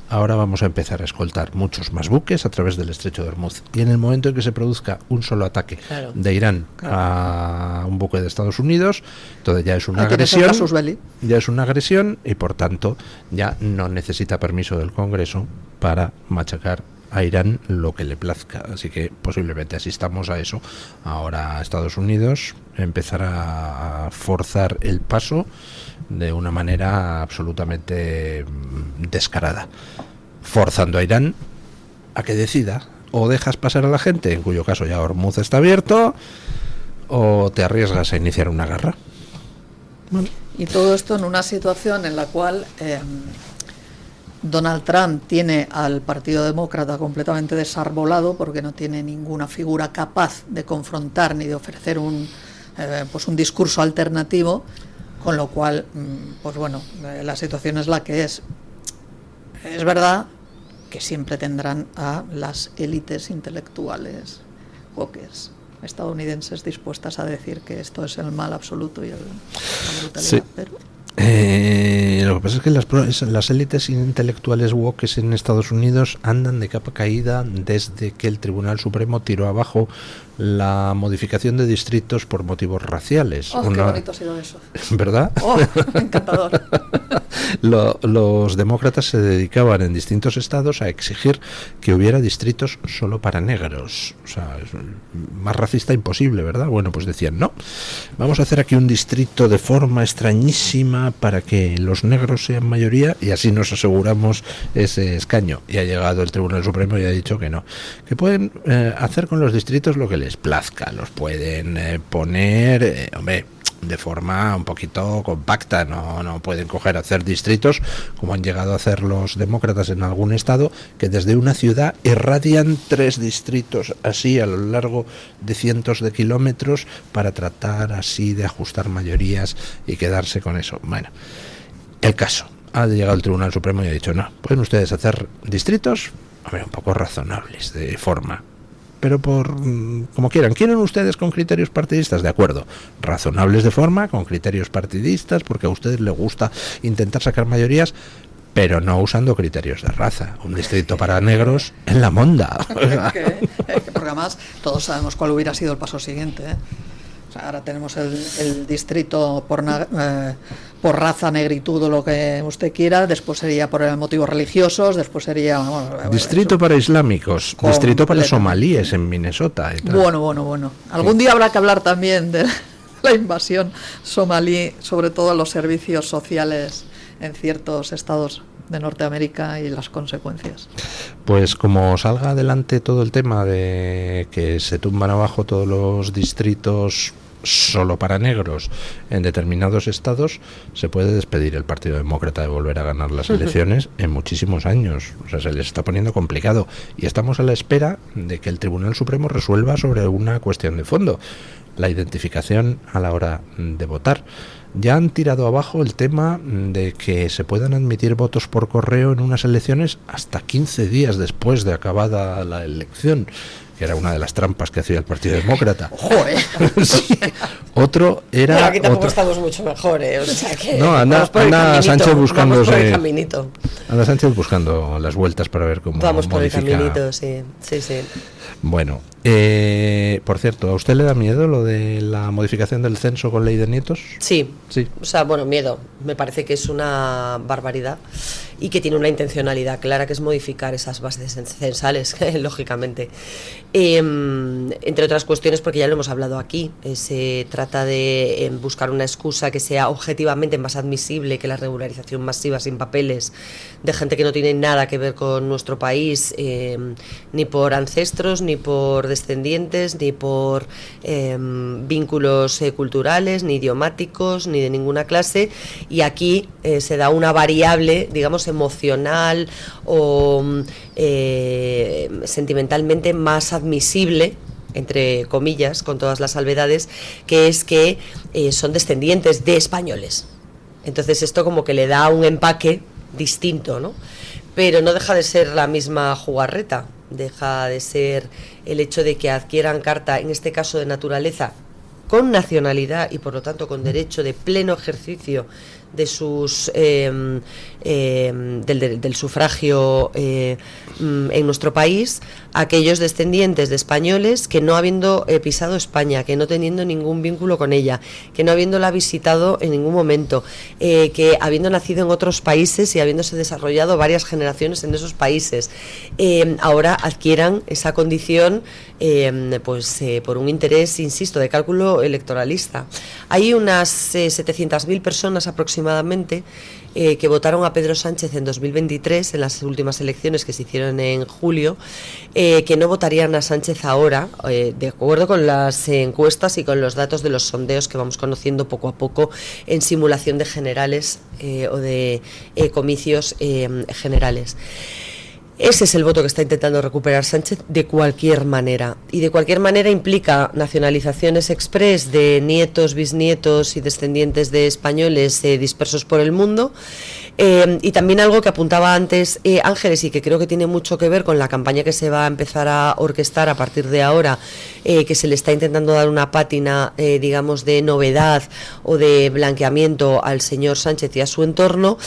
ahora vamos a empezar a escoltar muchos más buques a través del Estrecho de Hormuz, y en el momento en que se produzca un solo ataque de Irán a un buque de Estados Unidos, entonces ya es una agresión, y por tanto ya no necesita permiso del Congreso para machacar a Irán lo que le plazca. Así que posiblemente asistamos a eso. Ahora Estados Unidos empezará a forzar el paso de una manera absolutamente descarada, forzando a Irán a que decida: o dejas pasar a la gente, en cuyo caso ya Hormuz está abierto, o te arriesgas a iniciar una guerra. Bueno. Y todo esto en una situación en la cual Donald Trump tiene al Partido Demócrata completamente desarbolado, porque no tiene ninguna figura capaz de confrontar ni de ofrecer un discurso alternativo, con lo cual, pues bueno, la situación es la que es. Es verdad que siempre tendrán a las élites intelectuales wokeers estadounidenses dispuestas a decir que esto es el mal absoluto y la brutalidad, sí. Pero lo que pasa es que las élites intelectuales woke en Estados Unidos andan de capa caída desde que el Tribunal Supremo tiró abajo la modificación de distritos por motivos raciales. Qué bonito ha sido eso. ¿Verdad? Encantador. Los demócratas se dedicaban en distintos estados a exigir que hubiera distritos solo para negros. O sea, es más racista imposible, ¿verdad? Bueno, pues decían, no, vamos a hacer aquí un distrito de forma extrañísima para que los negros sean mayoría y así nos aseguramos ese escaño. Y ha llegado el Tribunal Supremo y ha dicho que no, que pueden hacer con los distritos lo que les plazca, los pueden poner, de forma un poquito compacta, no pueden hacer distritos como han llegado a hacer los demócratas en algún estado, que desde una ciudad irradian 3 distritos así a lo largo de cientos de kilómetros para tratar así de ajustar mayorías y quedarse con eso. Bueno, el caso, ha llegado el Tribunal Supremo y ha dicho, no, pueden ustedes hacer distritos, un poco razonables de forma, pero por como quieran. ¿Quieren ustedes con criterios partidistas? De acuerdo. Razonables de forma, con criterios partidistas, porque a ustedes les gusta intentar sacar mayorías, pero no usando criterios de raza. Un distrito para negros en la monda. Porque además todos sabemos cuál hubiera sido el paso siguiente, ¿eh? O sea, ahora tenemos el distrito por raza, negritud o lo que usted quiera, después sería por motivos religiosos, después sería... distrito para islámicos, distrito para somalíes en Minnesota. Y tal. Bueno. Algún día habrá que hablar también de la invasión somalí, sobre todo los servicios sociales en ciertos estados de Norteamérica y las consecuencias. Pues como salga adelante todo el tema de que se tumban abajo todos los distritos solo para negros en determinados estados, se puede despedir el Partido Demócrata de volver a ganar las elecciones en muchísimos años. O sea, se les está poniendo complicado y estamos a la espera de que el Tribunal Supremo resuelva sobre una cuestión de fondo: la identificación a la hora de votar. Ya han tirado abajo el tema de que se puedan admitir votos por correo en unas elecciones hasta 15 días después de acabada la elección, que era una de las trampas que hacía el Partido Demócrata. ¡Joder! Sí. Otro era... Pero aquí tampoco estamos mucho mejor, ¿eh? O sea que no, anda Sánchez buscándose... Anda Sánchez buscando las vueltas para ver cómo vamos por modifica. El caminito, sí. Bueno, por cierto, ¿a usted le da miedo lo de la modificación del censo con ley de nietos? Sí. O sea, miedo. Me parece que es una barbaridad y que tiene una intencionalidad clara, que es modificar esas bases censales, lógicamente. Entre otras cuestiones, porque ya lo hemos hablado aquí, se trata de buscar una excusa que sea objetivamente más admisible que la regularización masiva sin papeles de gente que no tiene nada que ver con nuestro país, ni por ancestros, ni por descendientes, ni por vínculos culturales, ni idiomáticos, ni de ninguna clase. Y aquí se da una variable, digamos, emocional o sentimentalmente más admisible, entre comillas, con todas las salvedades, que es que son descendientes de españoles. Entonces esto como que le da un empaque distinto, ¿no? Pero no deja de ser la misma jugarreta, deja de ser el hecho de que adquieran carta, en este caso de naturaleza con nacionalidad y por lo tanto con derecho de pleno ejercicio de sus del sufragio en nuestro país, aquellos descendientes de españoles que no habiendo pisado España, que no teniendo ningún vínculo con ella, que no habiéndola visitado en ningún momento, que habiendo nacido en otros países y habiéndose desarrollado varias generaciones en esos países, ahora adquieran esa condición por un interés, insisto, de cálculo electoralista. Hay unas 700.000 personas aproximadamente que votaron a Pedro Sánchez en 2023, en las últimas elecciones que se hicieron en julio, que no votarían a Sánchez ahora, de acuerdo con las encuestas y con los datos de los sondeos que vamos conociendo poco a poco en simulación de generales o de comicios generales. Ese es el voto que está intentando recuperar Sánchez de cualquier manera. Y de cualquier manera implica nacionalizaciones express de nietos, bisnietos y descendientes de españoles dispersos por el mundo. Y también algo que apuntaba antes Ángeles y que creo que tiene mucho que ver con la campaña que se va a empezar a orquestar a partir de ahora, que se le está intentando dar una pátina, digamos, de novedad o de blanqueamiento al señor Sánchez y a su entorno,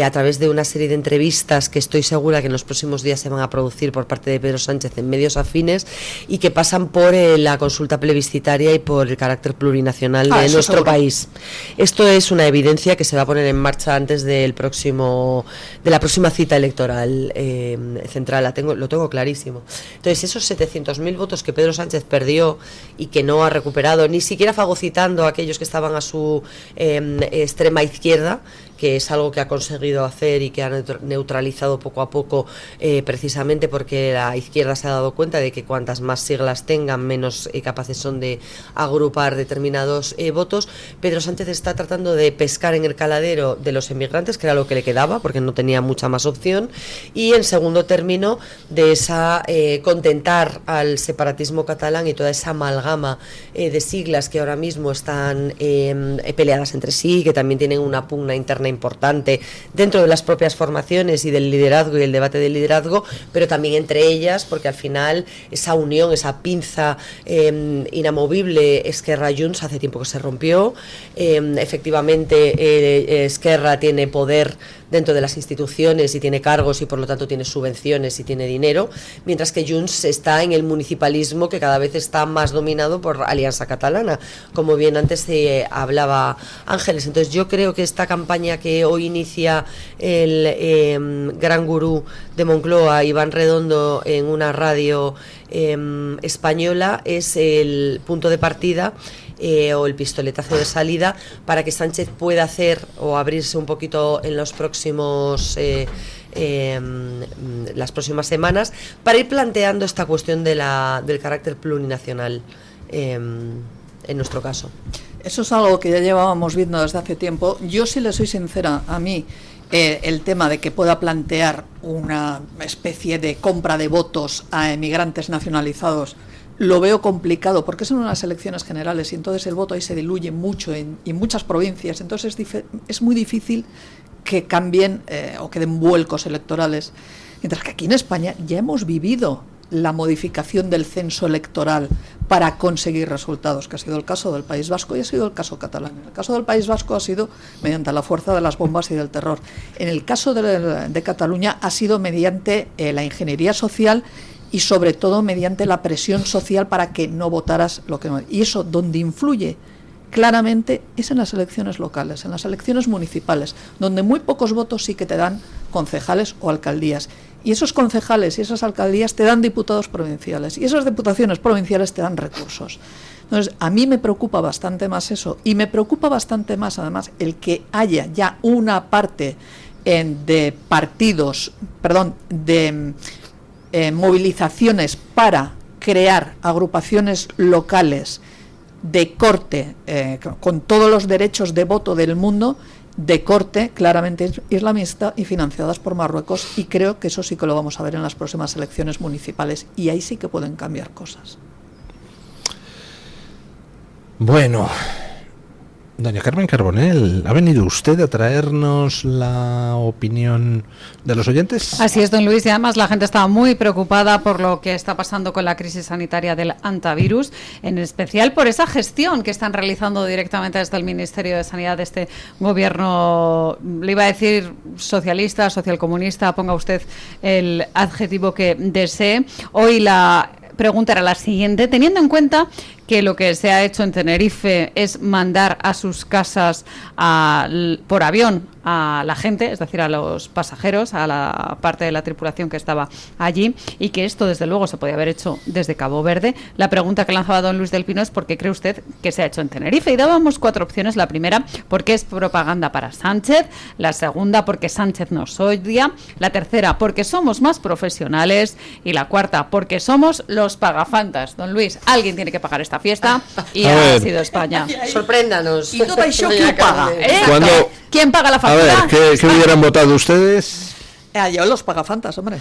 a través de una serie de entrevistas que estoy segura que en los próximos días se van a producir por parte de Pedro Sánchez en medios afines y que pasan por la consulta plebiscitaria y por el carácter plurinacional de nuestro país. Esto es una evidencia que se va a poner en marcha antes del de la próxima cita electoral central, lo tengo clarísimo. Entonces, esos 700.000 votos que Pedro Sánchez perdió y que no ha recuperado, ni siquiera fagocitando a aquellos que estaban a su extrema izquierda, que es algo que ha conseguido hacer y que ha neutralizado poco a poco, precisamente porque la izquierda se ha dado cuenta de que cuantas más siglas tengan, menos capaces son de agrupar determinados votos. Pedro Sánchez está tratando de pescar en el caladero de los emigrantes, que era lo que le quedaba, porque no tenía mucha más opción, y en segundo término de esa contentar al separatismo catalán y toda esa amalgama de siglas que ahora mismo están peleadas entre sí, que también tienen una pugna interna importante dentro de las propias formaciones y del liderazgo y el debate del liderazgo, pero también entre ellas, porque al final esa unión, esa pinza inamovible Esquerra-Junts hace tiempo que se rompió. Efectivamente, Esquerra tiene poder dentro de las instituciones y tiene cargos y por lo tanto tiene subvenciones y tiene dinero, mientras que Junts está en el municipalismo, que cada vez está más dominado por Alianza Catalana, como bien antes hablaba Ángeles. Entonces yo creo que esta campaña que hoy inicia el gran gurú de Moncloa, Iván Redondo, en una radio española, es el punto de partida o el pistoletazo de salida para que Sánchez pueda hacer o abrirse un poquito en los próximos las próximas semanas, para ir planteando esta cuestión del carácter plurinacional en nuestro caso. Eso es algo que ya llevábamos viendo desde hace tiempo. Yo, si le soy sincera, a mí el tema de que pueda plantear una especie de compra de votos a emigrantes nacionalizados lo veo complicado, porque son unas elecciones generales y entonces el voto ahí se diluye mucho en muchas provincias, entonces es muy difícil que cambien o que den vuelcos electorales, mientras que aquí en España ya hemos vivido la modificación del censo electoral para conseguir resultados, que ha sido el caso del País Vasco y ha sido el caso catalán. En el caso del País Vasco ha sido mediante la fuerza de las bombas y del terror. En el caso de Cataluña ha sido mediante la ingeniería social y sobre todo mediante la presión social para que no votaras lo que no. Y eso donde influye claramente es en las elecciones locales, en las elecciones municipales, donde muy pocos votos sí que te dan concejales o alcaldías. Y esos concejales y esas alcaldías te dan diputados provinciales y esas diputaciones provinciales te dan recursos. Entonces, a mí me preocupa bastante más eso, y me preocupa bastante más además el que haya ya una parte de partidos, de movilizaciones para crear agrupaciones locales de corte, con todos los derechos de voto del mundo, de corte claramente islamista y financiadas por Marruecos, y creo que eso sí que lo vamos a ver en las próximas elecciones municipales, y ahí sí que pueden cambiar cosas. Bueno, Doña Carmen Carbonell, ¿ha venido usted a traernos la opinión de los oyentes? Así es, don Luis, y además la gente está muy preocupada por lo que está pasando con la crisis sanitaria del antivirus, en especial por esa gestión que están realizando directamente desde el Ministerio de Sanidad de este gobierno, le iba a decir socialista, socialcomunista, ponga usted el adjetivo que desee. Hoy la pregunta era la siguiente: teniendo en cuenta que lo que se ha hecho en Tenerife es mandar a sus casas por avión a la gente, es decir, a los pasajeros, a la parte de la tripulación que estaba allí, y que esto desde luego se podía haber hecho desde Cabo Verde, la pregunta que lanzaba don Luis del Pino es ¿por qué cree usted que se ha hecho en Tenerife? Y dábamos 4 opciones. La primera, porque es propaganda para Sánchez; la segunda, porque Sánchez nos odia; la tercera, porque somos más profesionales; y la cuarta, porque somos los pagafantas. Don Luis, alguien tiene que pagar esta fiesta y ha sido España. Sorpréndanos. ¿Y todo eso quién paga? ¿Quién paga la factura? A ver, ¿qué hubieran votado ustedes? Yo los pagafantas, hombre.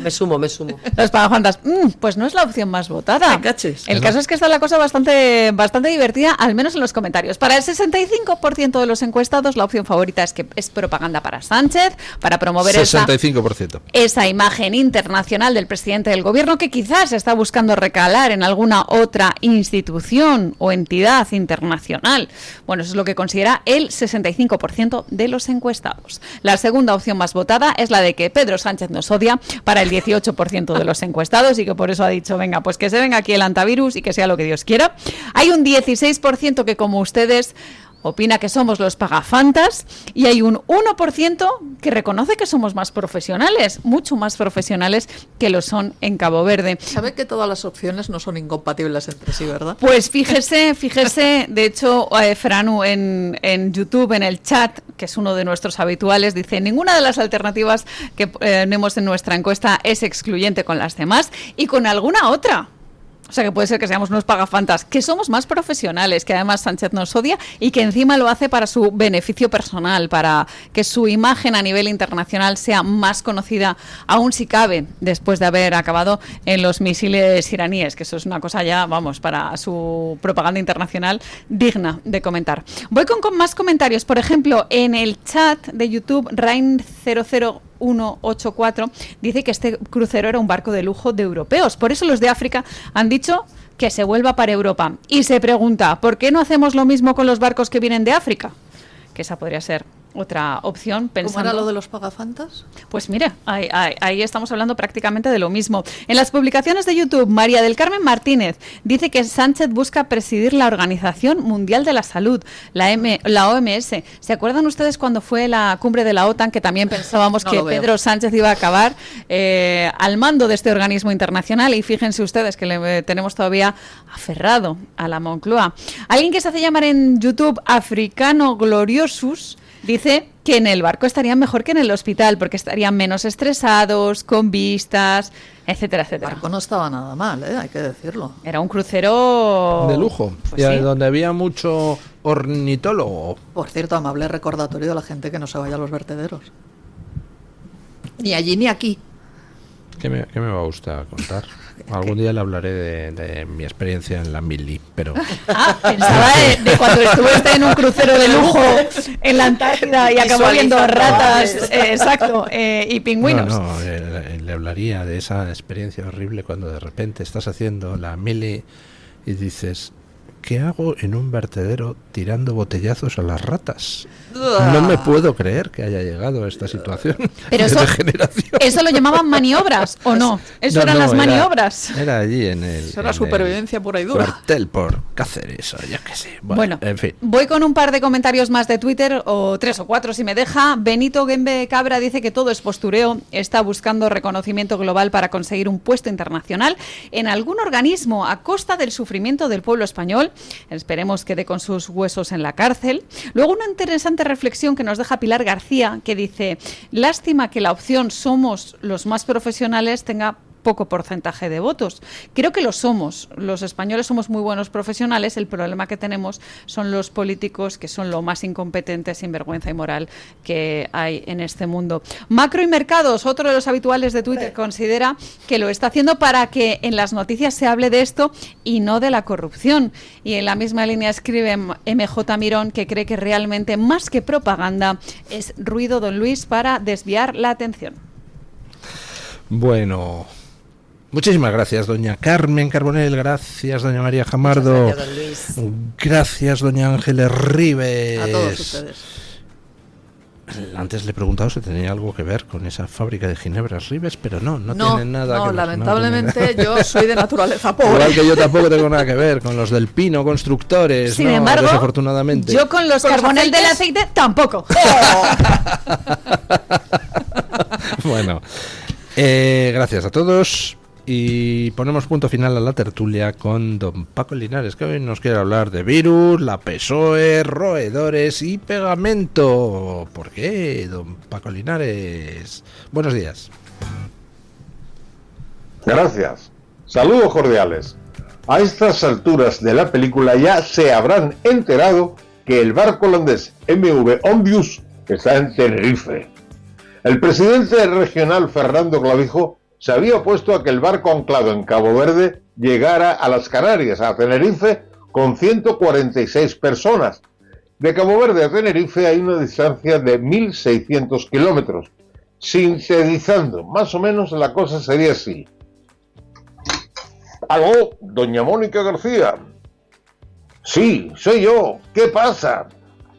Me sumo. Los pagafantas. Pues no es la opción más votada. El caso es que está la cosa bastante divertida, al menos en los comentarios. Para el 65% de los encuestados, la opción favorita es que es propaganda para Sánchez, para promover 65%. esa imagen internacional del presidente del gobierno, que quizás está buscando recalar en alguna otra institución o entidad internacional. Bueno, eso es lo que considera el 65% de los encuestados. La segunda opción más votada es la de que Pedro Sánchez nos odia, para el 18% de los encuestados, y que por eso ha dicho, venga, pues que se venga aquí el antivirus y que sea lo que Dios quiera. Hay un 16% que, como ustedes, opina que somos los pagafantas, y hay un 1% que reconoce que somos más profesionales, mucho más profesionales que lo son en Cabo Verde. Sabe que todas las opciones no son incompatibles entre sí, ¿verdad? Pues fíjese, de hecho, Franu en YouTube, en el chat, que es uno de nuestros habituales, dice: ninguna de las alternativas que ponemos en nuestra encuesta es excluyente con las demás y con alguna otra. O sea, que puede ser que seamos unos pagafantas, que somos más profesionales, que además Sánchez nos odia y que encima lo hace para su beneficio personal, para que su imagen a nivel internacional sea más conocida, aún si cabe, después de haber acabado en los misiles iraníes, que eso es una cosa ya, vamos, para su propaganda internacional digna de comentar. Voy con más comentarios. Por ejemplo, en el chat de YouTube, Rain00184 dice que este crucero era un barco de lujo de europeos. Por eso los de África han dicho que se vuelva para Europa. Y se pregunta, ¿por qué no hacemos lo mismo con los barcos que vienen de África? Que esa podría ser otra opción. ¿Cómo era lo de los pagafantas? Pues mire, ahí estamos hablando prácticamente de lo mismo. En las publicaciones de YouTube, María del Carmen Martínez dice que Sánchez busca presidir la Organización Mundial de la Salud, la OMS. ¿Se acuerdan ustedes cuando fue la cumbre de la OTAN, que también pensábamos que Pedro Sánchez iba a acabar al mando de este organismo internacional? Y fíjense ustedes que le tenemos todavía aferrado a la Moncloa. Alguien que se hace llamar en YouTube Africano Gloriosus dice que en el barco estarían mejor que en el hospital, porque estarían menos estresados, con vistas, etcétera, etcétera. El barco no estaba nada mal, hay que decirlo. Era un crucero de lujo, pues sí, donde había mucho ornitólogo. Por cierto, amable recordatorio a la gente que no se vaya a los vertederos. Ni allí ni aquí. ¿Qué me va a gustar contar? Algún día le hablaré de mi experiencia en la Mili, pero... pensaba de cuando estuviste en un crucero de lujo en la Antártida y acabó viendo ratas, exacto, y pingüinos. No, le hablaría de esa experiencia horrible cuando de repente estás haciendo la Mili y dices... ¿Qué hago en un vertedero tirando botellazos a las ratas? No me puedo creer que haya llegado a esta situación. Pero eso lo llamaban maniobras, ¿o no? Eso eran las maniobras. Era allí en el... Eso era supervivencia pura y dura. Cuartel por Cáceres, o ya que sé. Bueno, en fin. Voy con un par de comentarios más de Twitter, o 3 o 4 si me deja. Benito Gembe Cabra dice que todo es postureo, está buscando reconocimiento global para conseguir un puesto internacional en algún organismo a costa del sufrimiento del pueblo español. Esperemos que dé con sus huesos en la cárcel. Luego una interesante reflexión que nos deja Pilar García, que dice: lástima que la opción somos los más profesionales tenga poco porcentaje de votos. Creo que lo somos. Los españoles somos muy buenos profesionales. El problema que tenemos son los políticos, que son lo más incompetentes, sinvergüenza y moral que hay en este mundo. Macro y Mercados, otro de los habituales de Twitter, considera que lo está haciendo para que en las noticias se hable de esto y no de la corrupción. Y en la misma línea escribe MJ Mirón, que cree que realmente más que propaganda es ruido, don Luis, para desviar la atención. Bueno, muchísimas gracias, doña Carmen Carbonell, gracias, doña María Jamardo, gracias, don Luis. Gracias, doña Ángeles Ribes. A todos ustedes. Antes le he preguntado si tenía algo que ver con esa fábrica de ginebras Ribes, pero no tiene nada que ver. Lamentablemente yo soy de naturaleza pobre. Igual que yo tampoco tengo nada que ver con los del Pino Constructores, sin embargo, desafortunadamente. Yo con los Carbonell del aceite tampoco. Bueno, gracias a todos. Y ponemos punto final a la tertulia con don Paco Linares, que hoy nos quiere hablar de virus, la PSOE, roedores y pegamento. ¿Por qué, don Paco Linares? Buenos días. Gracias. Saludos cordiales. A estas alturas de la película ya se habrán enterado que el barco holandés MV Onbus está en Tenerife. El presidente regional Fernando Clavijo se había opuesto a que el barco anclado en Cabo Verde llegara a las Canarias, a Tenerife, con 146 personas. De Cabo Verde a Tenerife hay una distancia de 1.600 kilómetros. Sintetizando, más o menos la cosa sería así. ¿Aló, doña Mónica García? Sí, soy yo. ¿Qué pasa?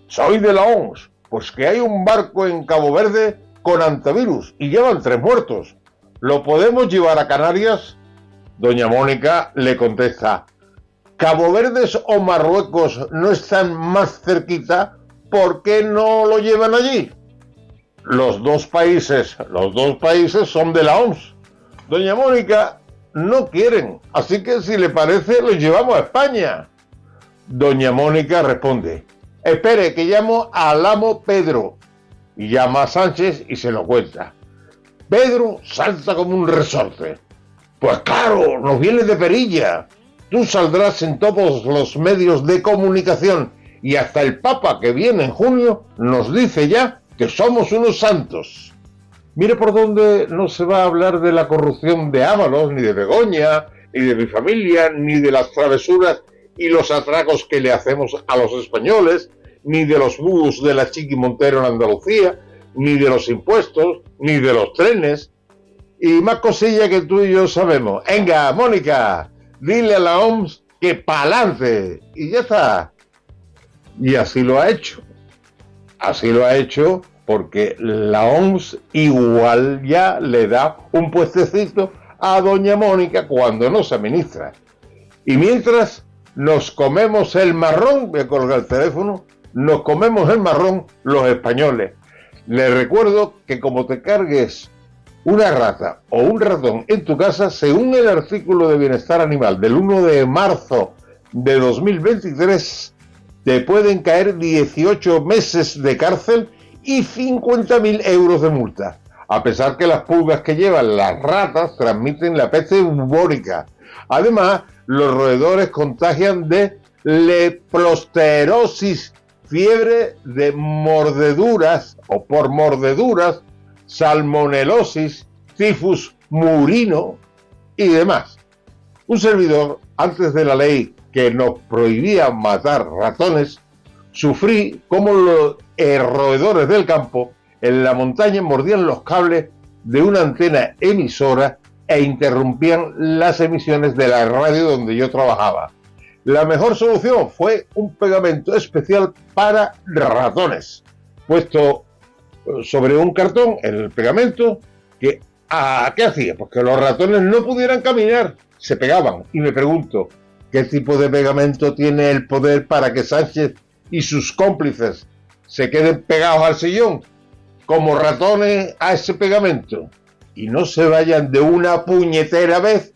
Soy de la OMS. Pues que hay un barco en Cabo Verde con antivirus y llevan 3 muertos. ¿Lo podemos llevar a Canarias? Doña Mónica le contesta, ¿Cabo Verdes o Marruecos no están más cerquita? ¿Por qué no lo llevan allí? Los dos países son de la OMS. Doña Mónica, no quieren, así que si le parece lo llevamos a España. Doña Mónica responde, espere que llamo al amo Pedro. Y llama a Sánchez y se lo cuenta. Pedro salta como un resorte. Pues claro, nos viene de perilla. Tú saldrás en todos los medios de comunicación y hasta el Papa que viene en junio nos dice ya que somos unos santos. Mire por dónde no se va a hablar de la corrupción de Ábalos, ni de Begoña, ni de mi familia, ni de las travesuras y los atracos que le hacemos a los españoles, ni de los bus de la Chiqui Montero en Andalucía, ni de los impuestos, ni de los trenes, y más cosillas que tú y yo sabemos. Venga, Mónica, dile a la OMS que pa'lante, y ya está. Y así lo ha hecho. Así lo ha hecho porque la OMS igual ya le da un puestecito a doña Mónica cuando no se administra. Y mientras nos comemos el marrón, voy a colgar el teléfono, nos comemos el marrón los españoles. Les recuerdo que como te cargues una rata o un ratón en tu casa, según el artículo de Bienestar Animal del 1 de marzo de 2023, te pueden caer 18 meses de cárcel y 50.000 euros de multa, a pesar que las pulgas que llevan las ratas transmiten la peste bubónica. Además, los roedores contagian de leptospirosis, fiebre de mordeduras o por mordeduras, salmonelosis, tifus murino y demás. Un servidor, antes de la ley que nos prohibía matar ratones, sufrí como los roedores del campo en la montaña mordían los cables de una antena emisora e interrumpían las emisiones de la radio donde yo trabajaba. La mejor solución fue un pegamento especial para ratones, puesto sobre un cartón en el pegamento, que ¿qué hacía? Pues que los ratones no pudieran caminar, se pegaban. Y me pregunto, ¿qué tipo de pegamento tiene el poder para que Sánchez y sus cómplices se queden pegados al sillón, como ratones a ese pegamento, y no se vayan de una puñetera vez?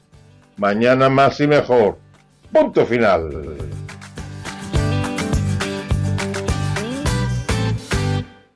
Mañana más y mejor. Punto final.